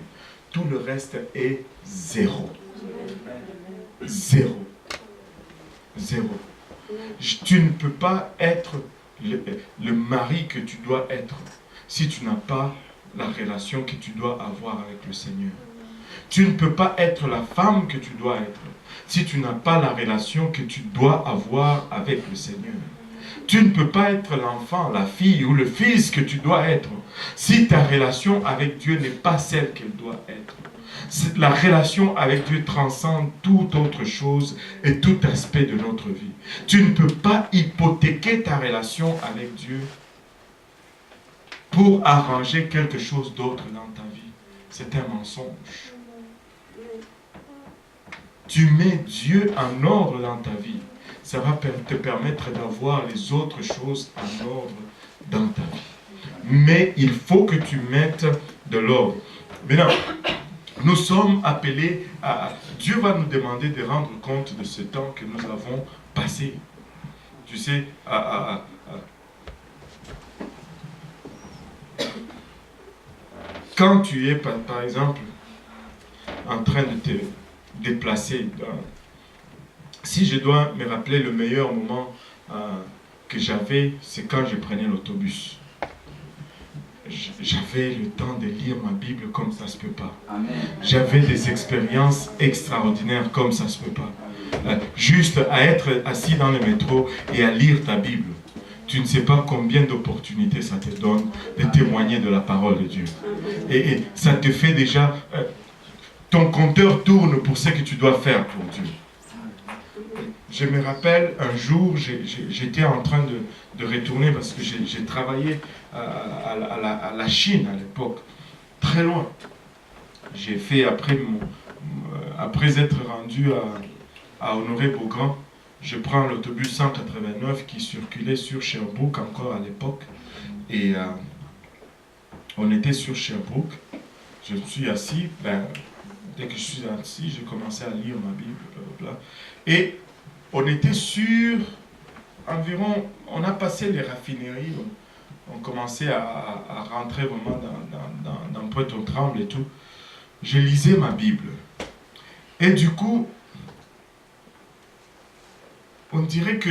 tout le reste est zéro. Zéro. Zéro. Tu ne peux pas être le mari que tu dois être si tu n'as pas la relation que tu dois avoir avec le Seigneur. Tu ne peux pas être la femme que tu dois être si tu n'as pas la relation que tu dois avoir avec le Seigneur. Tu ne peux pas être l'enfant, la fille ou le fils que tu dois être si ta relation avec Dieu n'est pas celle qu'elle doit être. La relation avec Dieu transcende toute autre chose et tout aspect de notre vie. Tu ne peux pas hypothéquer ta relation avec Dieu pour arranger quelque chose d'autre dans ta vie. C'est un mensonge. Tu mets Dieu en ordre dans ta vie. Ça va te permettre d'avoir les autres choses en ordre dans ta vie. Mais il faut que tu mettes de l'ordre. Maintenant, nous sommes appelés à... Dieu va nous demander de rendre compte de ce temps que nous avons passé. Tu sais, quand tu es, par exemple, en train de te déplacer, si je dois me rappeler le meilleur moment que j'avais, c'est quand je prenais l'autobus. J'avais le temps de lire ma Bible comme ça ne se peut pas. J'avais des expériences extraordinaires comme ça ne se peut pas. Juste à être assis dans le métro et à lire ta Bible. Tu ne sais pas combien d'opportunités ça te donne de témoigner de la parole de Dieu. Et ça te fait déjà... ton compteur tourne pour ce que tu dois faire pour Dieu. Je me rappelle, un jour, j'étais en train de retourner parce que j'ai travaillé à la Chine à l'époque, très loin. J'ai fait, après être rendu à Honoré-Beaugrand, je prends l'autobus 189 qui circulait sur Sherbrooke encore à l'époque. Et on était sur Sherbrooke. Je me suis assis. Dès que je suis assis, j'ai commencé à lire ma Bible. Blablabla. Et on était sur environ... On a passé les raffineries. On commençait à rentrer vraiment dans Pointe-aux-Trembles et tout. Je lisais ma Bible. Et du coup, on dirait que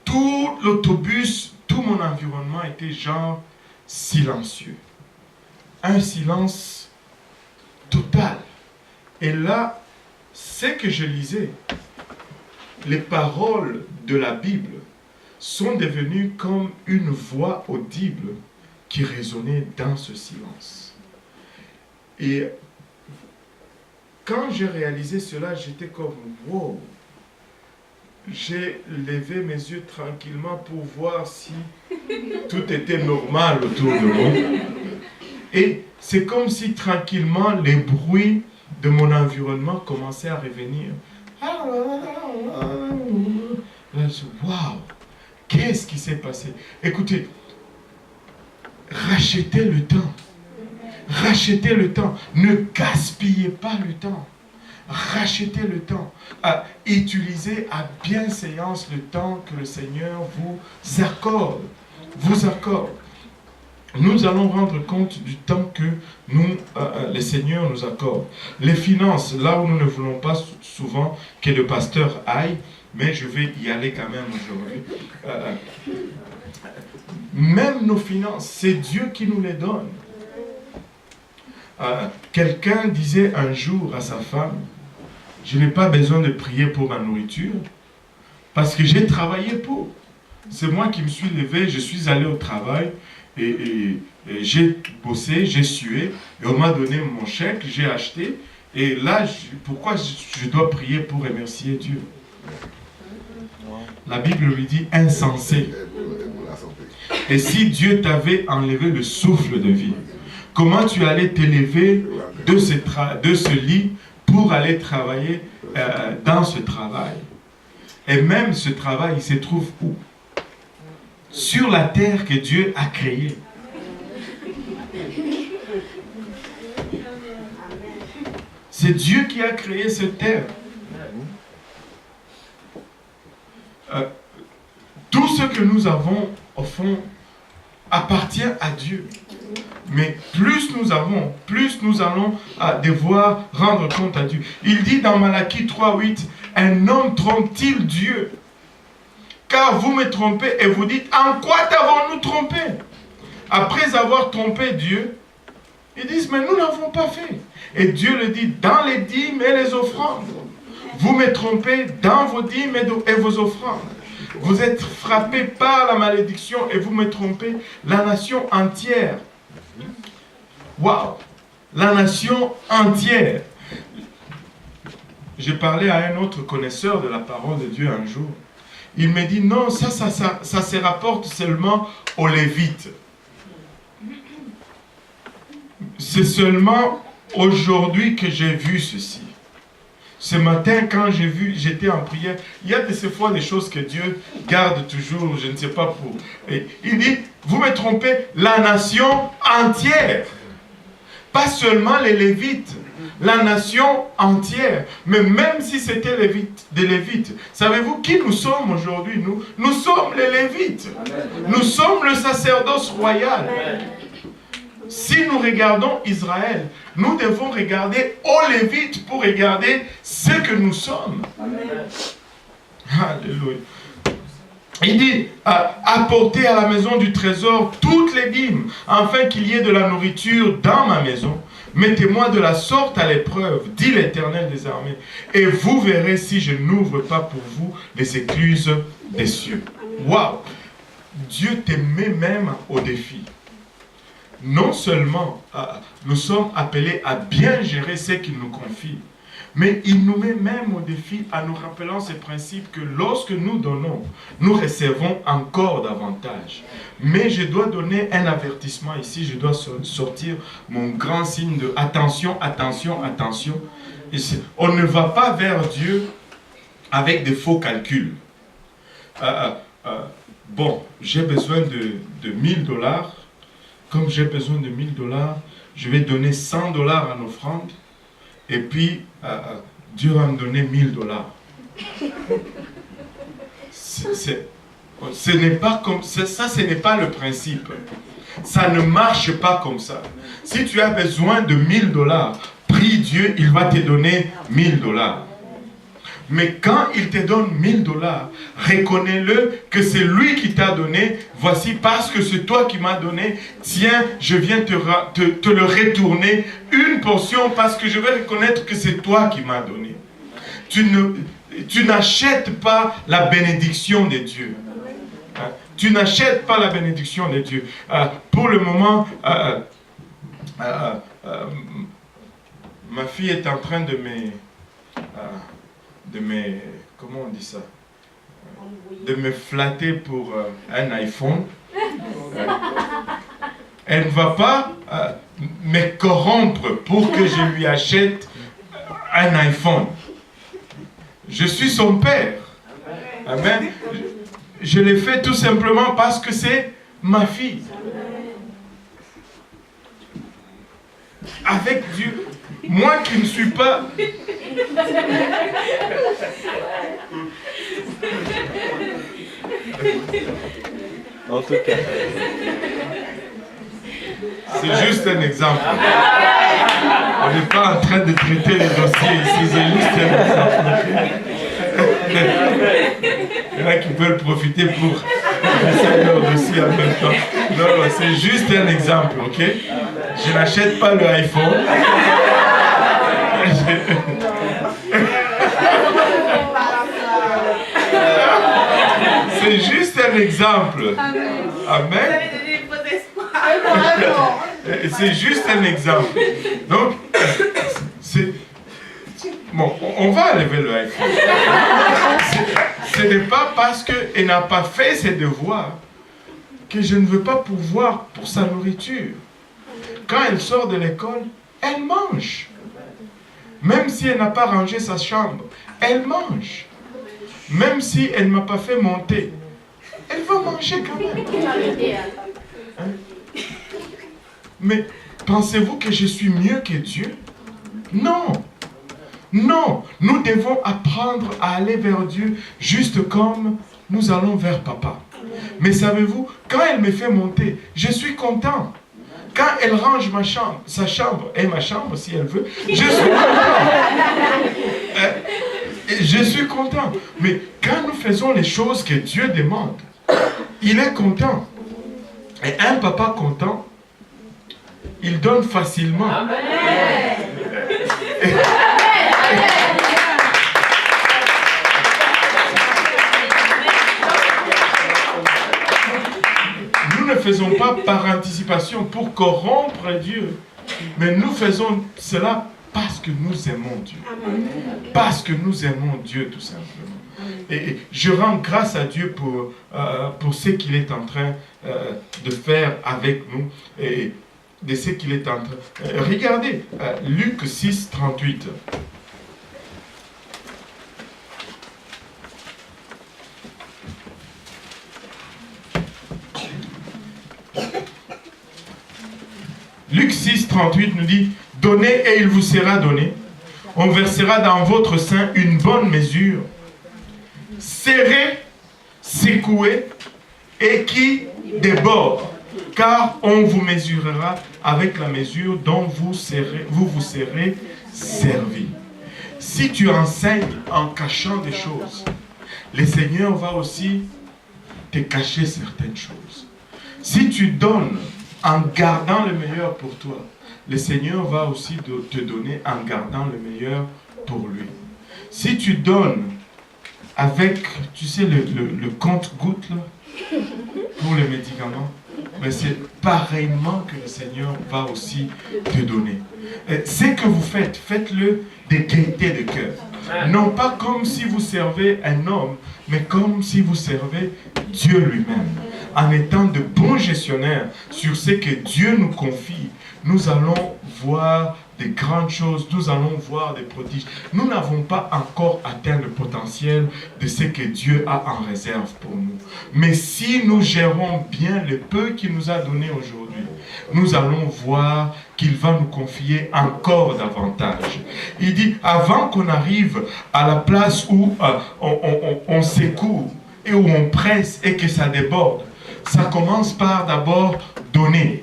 tout l'autobus, tout mon environnement était genre silencieux. Un silence total. Et là, c'est que je lisais. Les paroles de la Bible sont devenues comme une voix audible qui résonnait dans ce silence. Et quand j'ai réalisé cela, j'étais comme « wow ». J'ai levé mes yeux tranquillement pour voir si tout était normal autour de moi. Et c'est comme si tranquillement les bruits de mon environnement commençaient à revenir. Waouh, qu'est-ce qui s'est passé? Écoutez, rachetez le temps. Rachetez le temps. Ne gaspillez pas le temps. Rachetez le temps. Utilisez à bienséance le temps que le Seigneur vous accorde. Nous allons rendre compte du temps que le Seigneur nous accorde. Les finances, là où nous ne voulons pas souvent que le pasteur aille, mais je vais y aller quand même aujourd'hui. Même nos finances, c'est Dieu qui nous les donne. Quelqu'un disait un jour à sa femme, je n'ai pas besoin de prier pour ma nourriture, parce que j'ai travaillé pour. C'est moi qui me suis levé, je suis allé au travail, et j'ai bossé, j'ai sué, et on m'a donné mon chèque, j'ai acheté, et là, pourquoi je dois prier pour remercier Dieu? La Bible lui dit insensé. Et si Dieu t'avait enlevé le souffle de vie, comment tu allais t'élever de ce lit pour aller travailler dans ce travail? Et même ce travail, il se trouve où? Sur la terre que Dieu a créée. C'est Dieu qui a créé cette terre. Tout ce que nous avons, au fond, appartient à Dieu. Mais plus nous avons, plus nous allons devoir rendre compte à Dieu. Il dit dans Malachie 3:8, un homme trompe-t-il Dieu? Car vous me trompez et vous dites, en quoi t'avons-nous trompé? Après avoir trompé Dieu, ils disent, mais nous n'avons pas fait. Et Dieu le dit, dans les dîmes et les offrandes. Vous me trompez dans vos dîmes et vos offrandes. Vous êtes frappés par la malédiction et vous me trompez la nation entière. Waouh! la nation entière. J'ai parlé à un autre connaisseur de la parole de Dieu un jour. Il me dit, non, ça se rapporte seulement aux Lévites. C'est seulement aujourd'hui que j'ai vu ceci. Ce matin, quand j'étais en prière, il y a de ces fois des choses que Dieu garde toujours, je ne sais pas pour. Et il dit, vous me trompez, la nation entière. Pas seulement les Lévites, la nation entière. Mais même si c'était des Lévites, savez-vous qui nous sommes aujourd'hui? Nous sommes les Lévites. Nous sommes le sacerdoce royal. Si nous regardons Israël, nous devons regarder aux Lévites pour regarder ce que nous sommes. Alléluia. Il dit, apportez à la maison du trésor toutes les dîmes, afin qu'il y ait de la nourriture dans ma maison. Mettez-moi de la sorte à l'épreuve, dit l'Éternel des armées, et vous verrez si je n'ouvre pas pour vous les écluses des cieux. Waouh! Dieu te met même au défi. Non seulement nous sommes appelés à bien gérer ce qu'il nous confie, mais il nous met même au défi en nous rappelant ces principes que lorsque nous donnons, nous recevons encore davantage. Mais je dois donner un avertissement ici, je dois sortir mon grand signe de attention, attention, attention. Ici, on ne va pas vers Dieu avec des faux calculs. Bon, j'ai besoin de 1000 $. Comme j'ai besoin de 1000 $, je vais donner 100 $ en offrande. Et puis, Dieu va me donner 1000 $. Ce n'est pas comme ça, ce n'est pas le principe. Ça ne marche pas comme ça. Si tu as besoin de 1000 $, prie Dieu, il va te donner 1000 $. Mais quand il te donne 1000 $, reconnais-le que c'est lui qui t'a donné. Voici, parce que c'est toi qui m'as donné, tiens, je viens te le retourner une portion parce que je vais reconnaître que c'est toi qui m'as donné. Tu n'achètes pas la bénédiction de Dieu. Tu n'achètes pas la bénédiction de Dieu. Pour le moment, ma fille est en train de comment on dit ça? De me flatter pour un iPhone. Elle ne va pas me corrompre pour que je lui achète un iPhone. Je suis son père. Amen. Je l'ai fait tout simplement parce que c'est ma fille. Avec Dieu. Moi qui ne suis pas... En tout cas. C'est juste un exemple. On n'est pas en train de traiter les dossiers ici, c'est juste un exemple. Il y en a qui veulent profiter pour traiter leur dossier en même temps. Non, c'est juste un exemple, ok? Je n'achète pas le iPhone. C'est juste un exemple. Amen. C'est juste un exemple. Donc, bon, on va enlever le iPhone. Ce n'est pas parce qu'elle n'a pas fait ses devoirs que je ne veux pas pouvoir pour sa nourriture. Quand elle sort de l'école, elle mange. Même si elle n'a pas rangé sa chambre, elle mange. Même si elle ne m'a pas fait monter, elle va manger quand même. Hein? Mais pensez-vous que je suis mieux que Dieu? Non. Non. Nous devons apprendre à aller vers Dieu juste comme nous allons vers Papa. Mais savez-vous, quand elle me fait monter, je suis content. Quand elle range sa chambre et ma chambre, si elle veut, je suis content. Je suis content. Mais quand nous faisons les choses que Dieu demande, il est content. Et un papa content, il donne facilement. Amen. Nous ne faisons pas par anticipation pour corrompre Dieu. Mais nous faisons cela parce que nous aimons Dieu. Parce que nous aimons Dieu, tout simplement. Et je rends grâce à Dieu pour ce qu'il est en train de faire avec nous et de ce qu'il est en train. Regardez, Luc 6, 38. Luc 6, 38 nous dit, « Donnez et il vous sera donné. On versera dans votre sein une bonne mesure, serrée, secouée et qui déborde, car on vous mesurera avec la mesure dont vous vous serez servi. » Si tu enseignes en cachant des choses, le Seigneur va aussi te cacher certaines choses. Si tu donnes en gardant le meilleur pour toi, le Seigneur va aussi te donner en gardant le meilleur pour lui. Si tu donnes avec, tu sais, le compte-gouttes pour les médicaments, mais c'est pareillement que le Seigneur va aussi te donner. Ce que vous faites, faites-le de gaieté de cœur. Non pas comme si vous servez un homme, mais comme si vous servez Dieu lui-même. En étant de bons gestionnaires sur ce que Dieu nous confie, nous allons voir des grandes choses, nous allons voir des prodiges. Nous n'avons pas encore atteint le potentiel de ce que Dieu a en réserve pour nous. Mais si nous gérons bien le peu qu'il nous a donné aujourd'hui, nous allons voir qu'il va nous confier encore davantage. Il dit, avant qu'on arrive à la place où on secoue et où on presse et que ça déborde, ça commence par d'abord donner.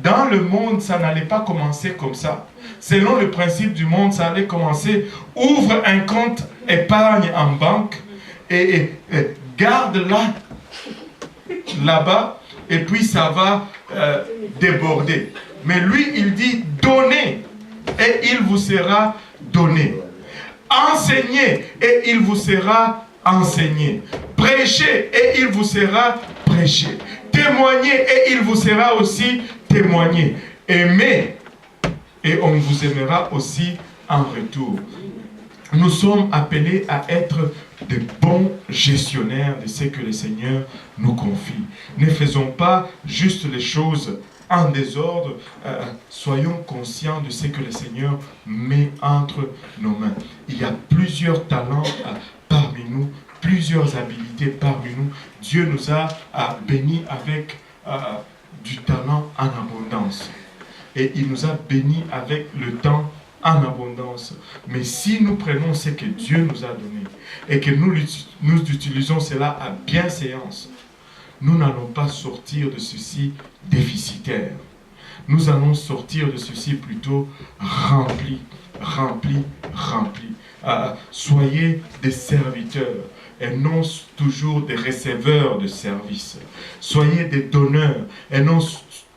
Dans le monde, ça n'allait pas commencer comme ça. Selon le principe du monde, ça allait commencer, ouvre un compte épargne en banque et garde-la là-bas et puis ça va déborder. Mais lui, il dit, donnez et il vous sera donné. Enseignez et il vous sera enseigné. Prêchez et il vous sera prêché. Témoignez et il vous sera aussi témoigné. Aimez et on vous aimera aussi en retour. Nous sommes appelés à être de bons gestionnaires de ce que le Seigneur nous confie. Ne faisons pas juste les choses en désordre. Soyons conscients de ce que le Seigneur met entre nos mains. Il y a plusieurs talents parmi nous, plusieurs habiletés parmi nous. Dieu nous a bénis avec du talent en abondance. Et il nous a bénis avec le temps en abondance. Mais si nous prenons ce que Dieu nous a donné et que nous utilisons cela à bienséance, nous n'allons pas sortir de ceci déficitaire. Nous allons sortir de ceci plutôt rempli. Soyez des serviteurs et non toujours des receveurs de services. Soyez des donneurs et non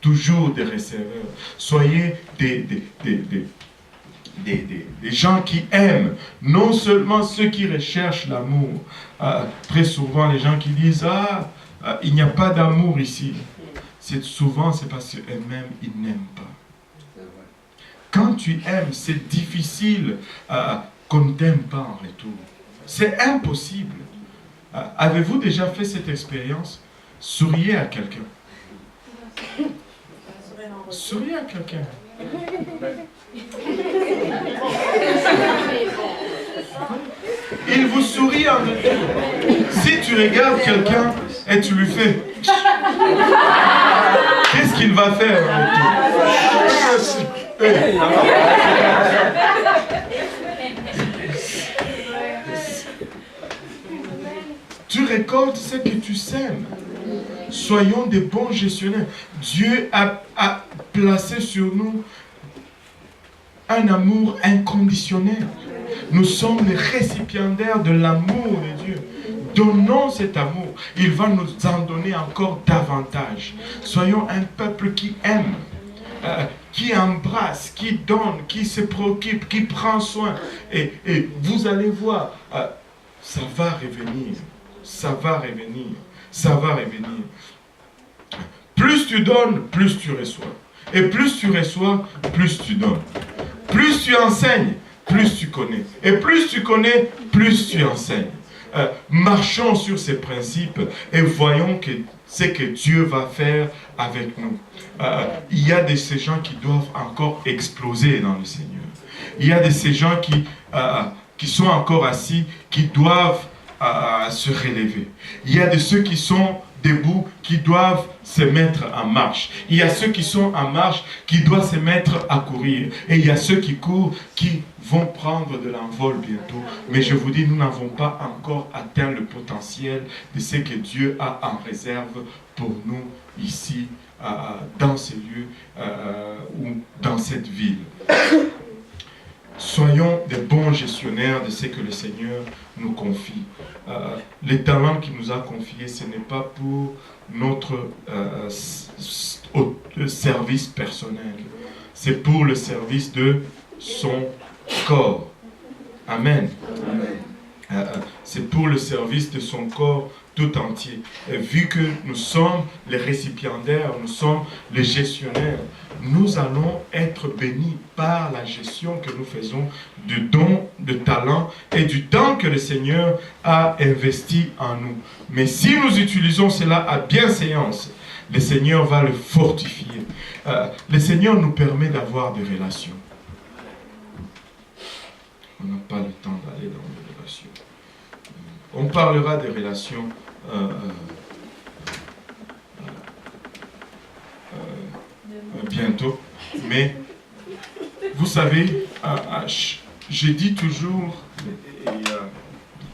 toujours des receveurs. Soyez des gens qui aiment, non seulement ceux qui recherchent l'amour. Très souvent, les gens qui disent « il n'y a pas d'amour ici ». Souvent, c'est parce qu'eux-mêmes, ils n'aiment pas. Quand tu aimes, c'est difficile qu'on ne t'aime pas en retour. C'est impossible. Avez-vous déjà fait cette expérience? Souriez à quelqu'un. Souriez à quelqu'un. Il vous sourit en retour. Si tu regardes quelqu'un et tu lui fais, qu'est-ce qu'il va faire en retour? Tu récoltes ce que tu sèmes. Soyons des bons gestionnaires. Dieu a placé sur nous un amour inconditionnel. Nous sommes les récipiendaires de l'amour de Dieu. Donnons cet amour. Il va nous en donner encore davantage. Soyons un peuple qui aime, qui embrasse, qui donne, qui se préoccupe, qui prend soin. Et vous allez voir, ça va revenir. Ça va revenir. Ça va revenir. Plus tu donnes, plus tu reçois. Et plus tu reçois, plus tu donnes. Plus tu enseignes, plus tu connais. Et plus tu connais, plus tu enseignes. Marchons sur ces principes et voyons ce que Dieu va faire avec nous. Il y a de ces gens qui doivent encore exploser dans le Seigneur. Il y a de ces gens qui sont encore assis, qui doivent se relever. Il y a de ceux qui sont debout, qui doivent se mettre en marche. Il y a ceux qui sont en marche, qui doivent se mettre à courir. Et il y a ceux qui courent, qui vont prendre de l'envol bientôt. Mais je vous dis, nous n'avons pas encore atteint le potentiel de ce que Dieu a en réserve pour nous ici, dans ces lieux ou dans cette ville. Soyons des bons gestionnaires de ce que le Seigneur nous confie. Les talents qu'il nous a confiés, ce n'est pas pour notre service personnel. C'est pour le service de son corps. Amen. C'est pour le service de son corps tout entier. Et vu que nous sommes les récipiendaires, nous sommes les gestionnaires, nous allons être bénis par la gestion que nous faisons du don, de talent et du temps que le Seigneur a investi en nous. Mais si nous utilisons cela à bienséance, le Seigneur va le fortifier. Le Seigneur nous permet d'avoir des relations. On n'a pas le temps d'aller dans les relations. On parlera des relations bientôt. Mais vous savez, je dis toujours,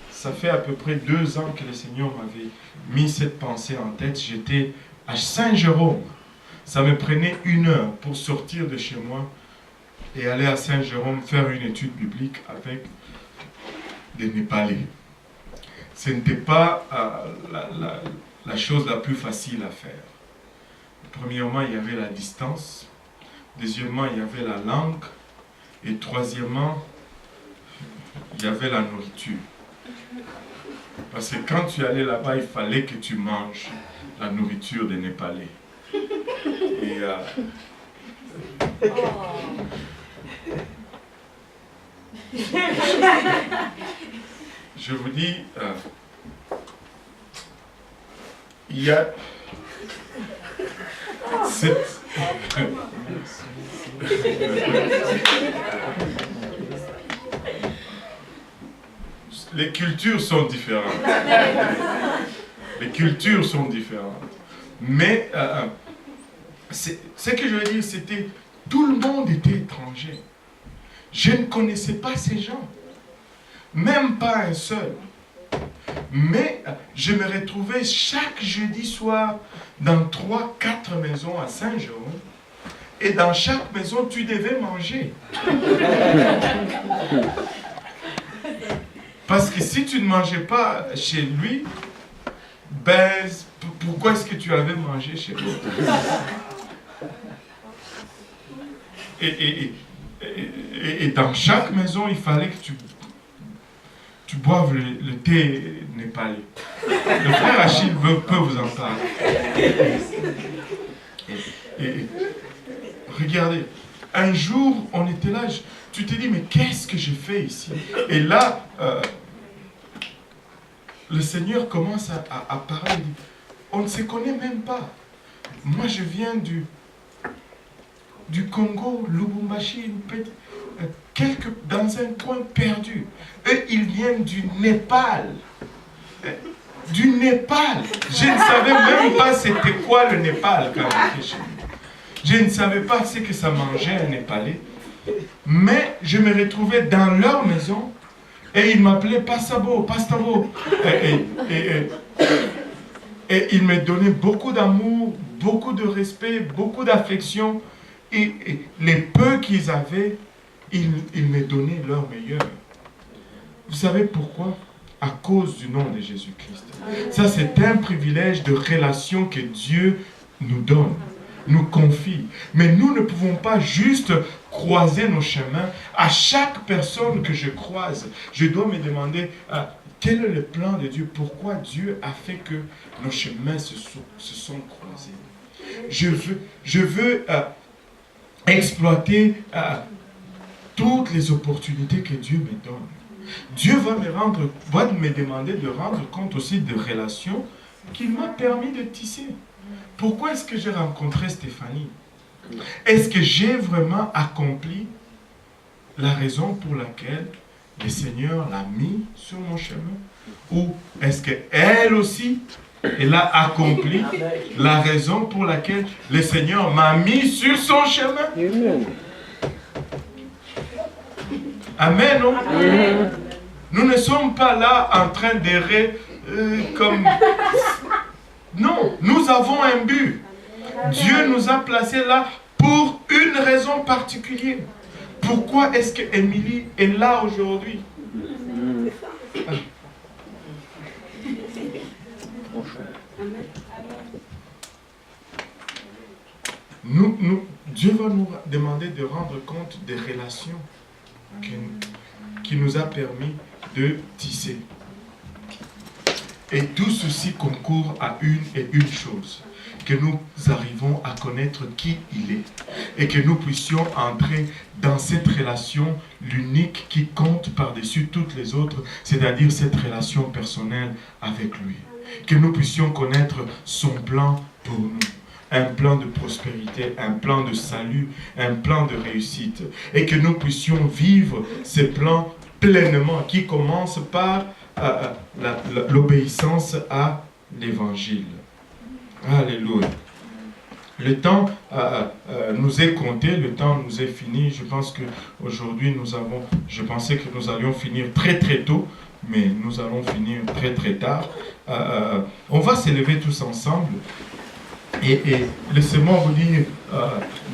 ça fait à peu près 2 ans que le Seigneur m'avait mis cette pensée en tête. J'étais à Saint-Jérôme. Ça me prenait 1 heure pour sortir de chez moi et aller à Saint-Jérôme faire une étude biblique avec des Népalais. Ce n'était pas la chose la plus facile à faire. Premièrement, il y avait la distance. Deuxièmement, il y avait la langue. Et troisièmement, il y avait la nourriture. Parce que quand tu allais là-bas, il fallait que tu manges la nourriture des Népalais. Et je vous dis, il y a cette... Les cultures sont différentes. Les cultures sont différentes. Mais ce que je veux dire, c'était tout le monde était étranger. Je ne connaissais pas ces gens. Même pas un seul. Mais je me retrouvais chaque jeudi soir dans 3-4 maisons à Saint-Jérôme. Et dans chaque maison, tu devais manger. Parce que si tu ne mangeais pas chez lui, ben, pourquoi est-ce que tu avais mangé chez lui? Et dans chaque maison, il fallait que tu boives le thé népalais. Le frère Achille peut vous en parler. Et regardez, un jour, on était là, tu te dis, mais qu'est-ce que j'ai fait ici? Et là, le Seigneur commence à parler. On ne se connaît même pas. Moi, je viens du Congo, Lubumbashi, dans un coin perdu. Eux, ils viennent du Népal. Du Népal. Je ne savais même pas c'était quoi le Népal quand j'étais chez nous. Je ne savais pas ce que ça mangeait un Népalais. Mais je me retrouvais dans leur maison et ils m'appelaient Pastabo, Pastabo. Et ils me donnaient beaucoup d'amour, beaucoup de respect, beaucoup d'affection. Et les peu qu'ils avaient, ils me donnaient leur meilleur. Vous savez pourquoi? À cause du nom de Jésus-Christ. Ça, c'est un privilège de relation que Dieu nous donne, nous confie. Mais nous ne pouvons pas juste croiser nos chemins. À chaque personne que je croise, je dois me demander quel est le plan de Dieu? Pourquoi Dieu a fait que nos chemins se sont croisés? Je veux exploiter toutes les opportunités que Dieu me donne. Dieu va me demander de rendre compte aussi de relations qu'il m'a permis de tisser. Pourquoi est-ce que j'ai rencontré Stéphanie? Est-ce que j'ai vraiment accompli la raison pour laquelle le Seigneur l'a mis sur mon chemin? Ou est-ce qu'elle aussi, elle a accompli la raison pour laquelle le Seigneur m'a mis sur son chemin? Amen, non? Amen. Nous ne sommes pas là en train d'errer comme... Non, nous avons un but. Dieu nous a placés là pour une raison particulière. Pourquoi est-ce que Émilie est là aujourd'hui? Dieu va nous demander de rendre compte des relations qui nous a permis de tisser. Et tout ceci concourt à une chose, que nous arrivons à connaître qui il est et que nous puissions entrer dans cette relation, l'unique qui compte par-dessus toutes les autres, c'est-à-dire cette relation personnelle avec lui. Que nous puissions connaître son plan pour nous. Un plan de prospérité, un plan de salut, un plan de réussite. Et que nous puissions vivre ces plans pleinement, qui commence par l'obéissance à l'évangile. Alléluia. Le temps nous est compté, le temps nous est fini. Je pense qu'aujourd'hui je pensais que nous allions finir très très tôt, mais nous allons finir très très tard. On va s'élever tous ensemble. Et laissez-moi vous dire,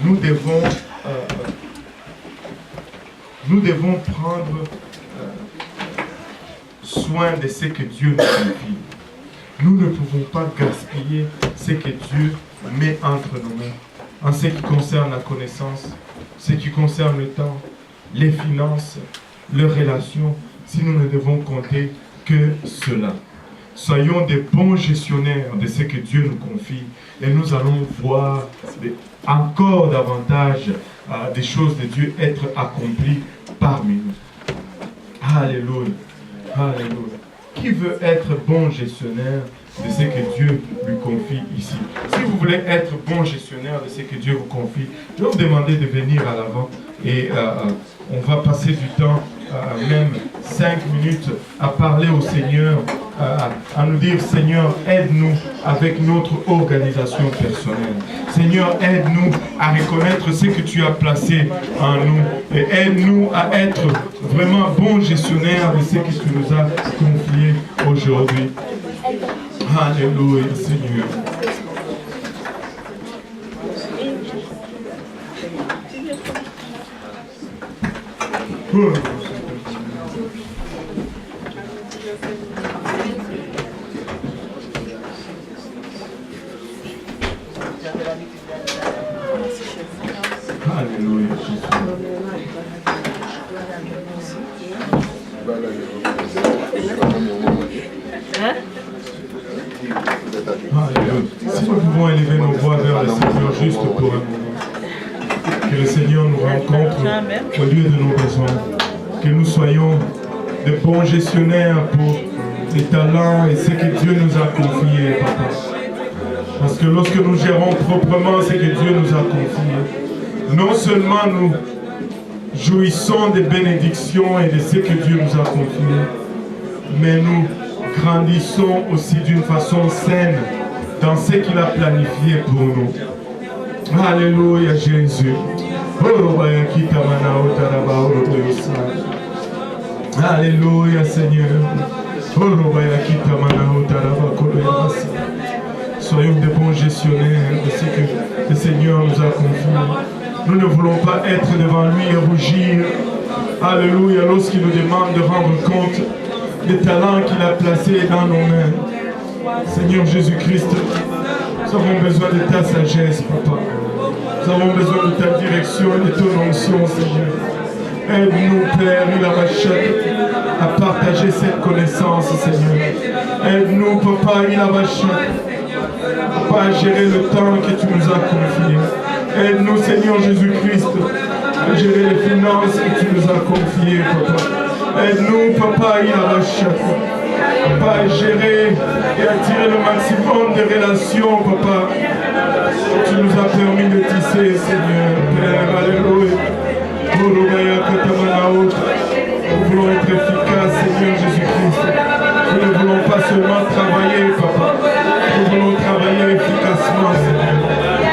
nous devons prendre soin de ce que Dieu nous confie. Nous ne pouvons pas gaspiller ce que Dieu met entre nos mains. En ce qui concerne la connaissance, ce qui concerne le temps, les finances, les relations, si nous ne devons compter que cela. Soyons des bons gestionnaires de ce que Dieu nous confie et nous allons voir encore davantage des choses de Dieu être accomplies parmi nous. Alléluia. Alléluia. Qui veut être bon gestionnaire de ce que Dieu lui confie ici? Si vous voulez être bon gestionnaire de ce que Dieu vous confie, je vais vous demander de venir à l'avant et on va passer du temps, même 5 minutes, à parler au Seigneur, à nous dire: Seigneur, aide-nous avec notre organisation personnelle. Seigneur, aide-nous à reconnaître ce que tu as placé en nous et aide-nous à être vraiment bons gestionnaires de ce que tu nous as confié aujourd'hui. Alléluia, Seigneur. Alléluia, Jésus. Alléluia. Si nous pouvons élever nos voix vers le Seigneur juste pour un moment. Que le Seigneur nous rencontre au lieu de nos besoins. Que nous soyons de bons gestionnaires pour les talents et ce que Dieu nous a confié, Papa. Parce que lorsque nous gérons proprement ce que Dieu nous a confié, non seulement nous jouissons des bénédictions et de ce que Dieu nous a confié, mais nous grandissons aussi d'une façon saine dans ce qu'il a planifié pour nous. Alléluia, Jésus. Alléluia, Seigneur. Soyons des bons gestionnaires de ce que le Seigneur nous a confié. Nous ne voulons pas être devant lui et rougir. Alléluia, lorsqu'il nous demande de rendre compte des talents qu'il a placés dans nos mains. Seigneur Jésus-Christ, nous avons besoin de ta sagesse, Papa. Nous avons besoin de ta direction et de ton onction, Seigneur. Aide-nous, Père, à partager cette connaissance, Seigneur. Aide-nous, Papa, à gérer le temps que tu nous as confié. Aide-nous, Seigneur Jésus-Christ, à gérer les finances que tu nous as confiées, Papa. Aide-nous, Papa, Papa, à gérer et à tirer le maximum de relations, Papa, que tu nous as permis de tisser, Seigneur. Père, alléluia. Nous voulons être efficaces, Seigneur Jésus-Christ. Nous ne voulons pas seulement travailler, Papa. Nous voulons travailler efficacement, Seigneur.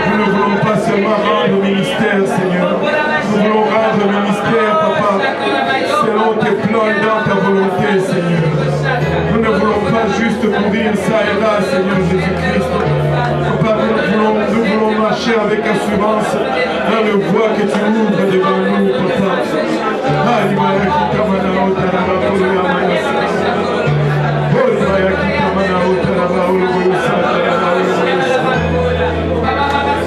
Nous ne voulons pas seulement rendre au ministère, Seigneur. Nous voulons rendre au ministère, Papa, selon tes plans et dans ta volonté, Seigneur. Nous ne voulons pas juste courir ça et là, Seigneur Jésus-Christ. Papa, nous voulons marcher avec assurance dans le voie que tu ouvres devant nous, Papa.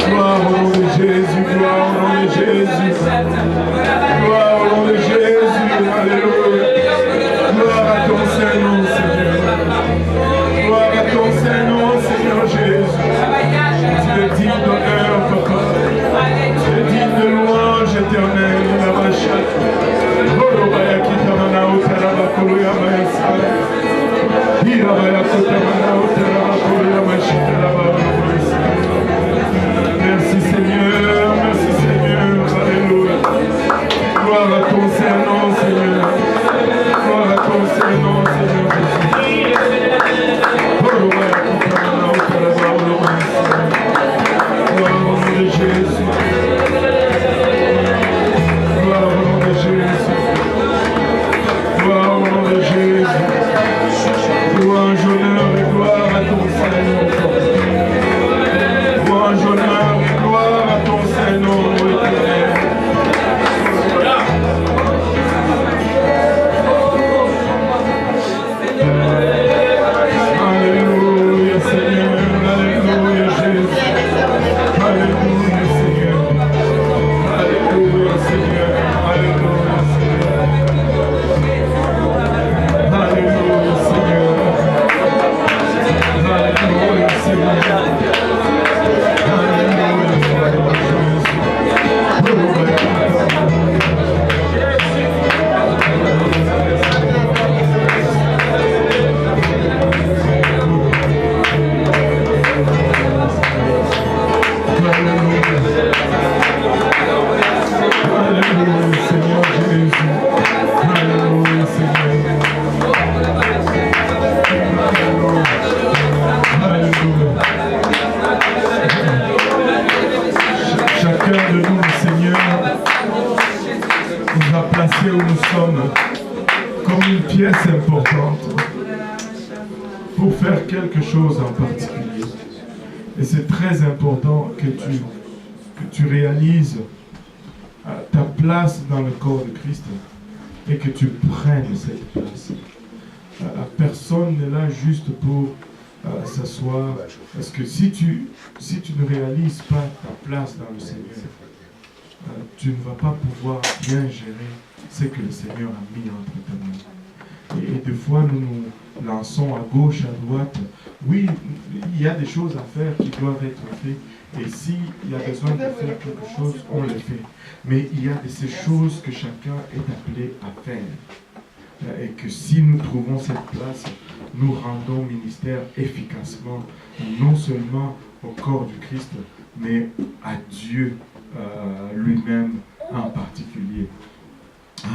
Gloire au nom de Jésus, gloire au nom de Jésus. Gloire au nom de Jésus, alléluia. Gloire à ton Saint-Nom, Seigneur. Gloire à ton Saint-Nom, Seigneur Jésus. Tu es digne d'honneur, Papa. Tu es digne de louange éternelle, la rachète. Merci Seigneur, alléluia. Gloire à ton Saint-Nom, Seigneur. Gloire à ton Saint-Nom, Seigneur Jésus. Gloire au nom de Jésus. Gloire au nom de Jésus. Gloire au nom de Jésus. Louange, honneur et gloire à ton Saint-Nom. Louange, honneur et gloire à ton Saint-Nom éternel. Alléluia Seigneur, alléluia Jésus. Alléluia Seigneur. Alléluia Seigneur. Alléluia Seigneur. Alléluia Seigneur. Alléluia Seigneur. Alléluia Seigneur Jésus. Alléluia Seigneur. Alléluia. Chacun de nous, Seigneur, nous a placés où nous sommes comme une pièce importante pour faire quelque chose en particulier. Et c'est très important que tu réalises ta place dans le corps de Christ et que tu prennes cette place. Personne n'est là juste pour s'asseoir, parce que si tu ne réalises pas ta place dans le Seigneur, tu ne vas pas pouvoir bien gérer ce que le Seigneur a mis entre tes mains. Et des fois, nous nous lançons à gauche, à droite. Oui, il y a des choses à faire qui doivent être faites. Et s'il y a besoin de faire quelque chose, on le fait. Mais il y a ces choses que chacun est appelé à faire. Et que si nous trouvons cette place, nous rendons ministère efficacement, non seulement au corps du Christ, mais à Dieu lui-même en particulier.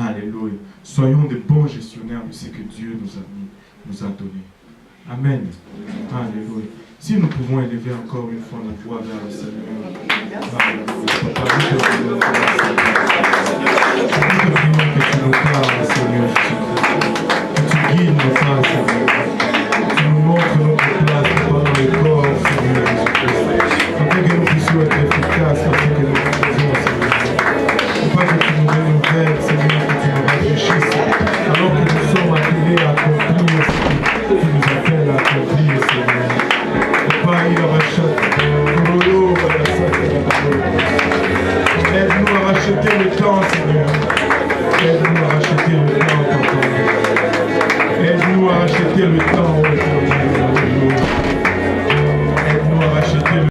Alléluia. Soyons des bons gestionnaires de ce que Dieu nous a donné. Amen. Alléluia. Si nous pouvons élever encore une fois notre voix vers le Seigneur. Alléluia. Papa, nous te prions que tu nous parles, Seigneur Jésus-Christ. Que tu guides nos pas, Seigneur. Que tu nous montres notre place dans le corps, Seigneur Jésus-Christ. Afin que nous puissions être efficaces dans ce que nous faisons, Seigneur. Pas que tu nous renouvelles, Seigneur, que tu nous rafraîchisses, alors que nous sommes appelés à accomplir ce que tu nous appelles à accomplir, Seigneur. Aide-nous à racheter le temps, Seigneur.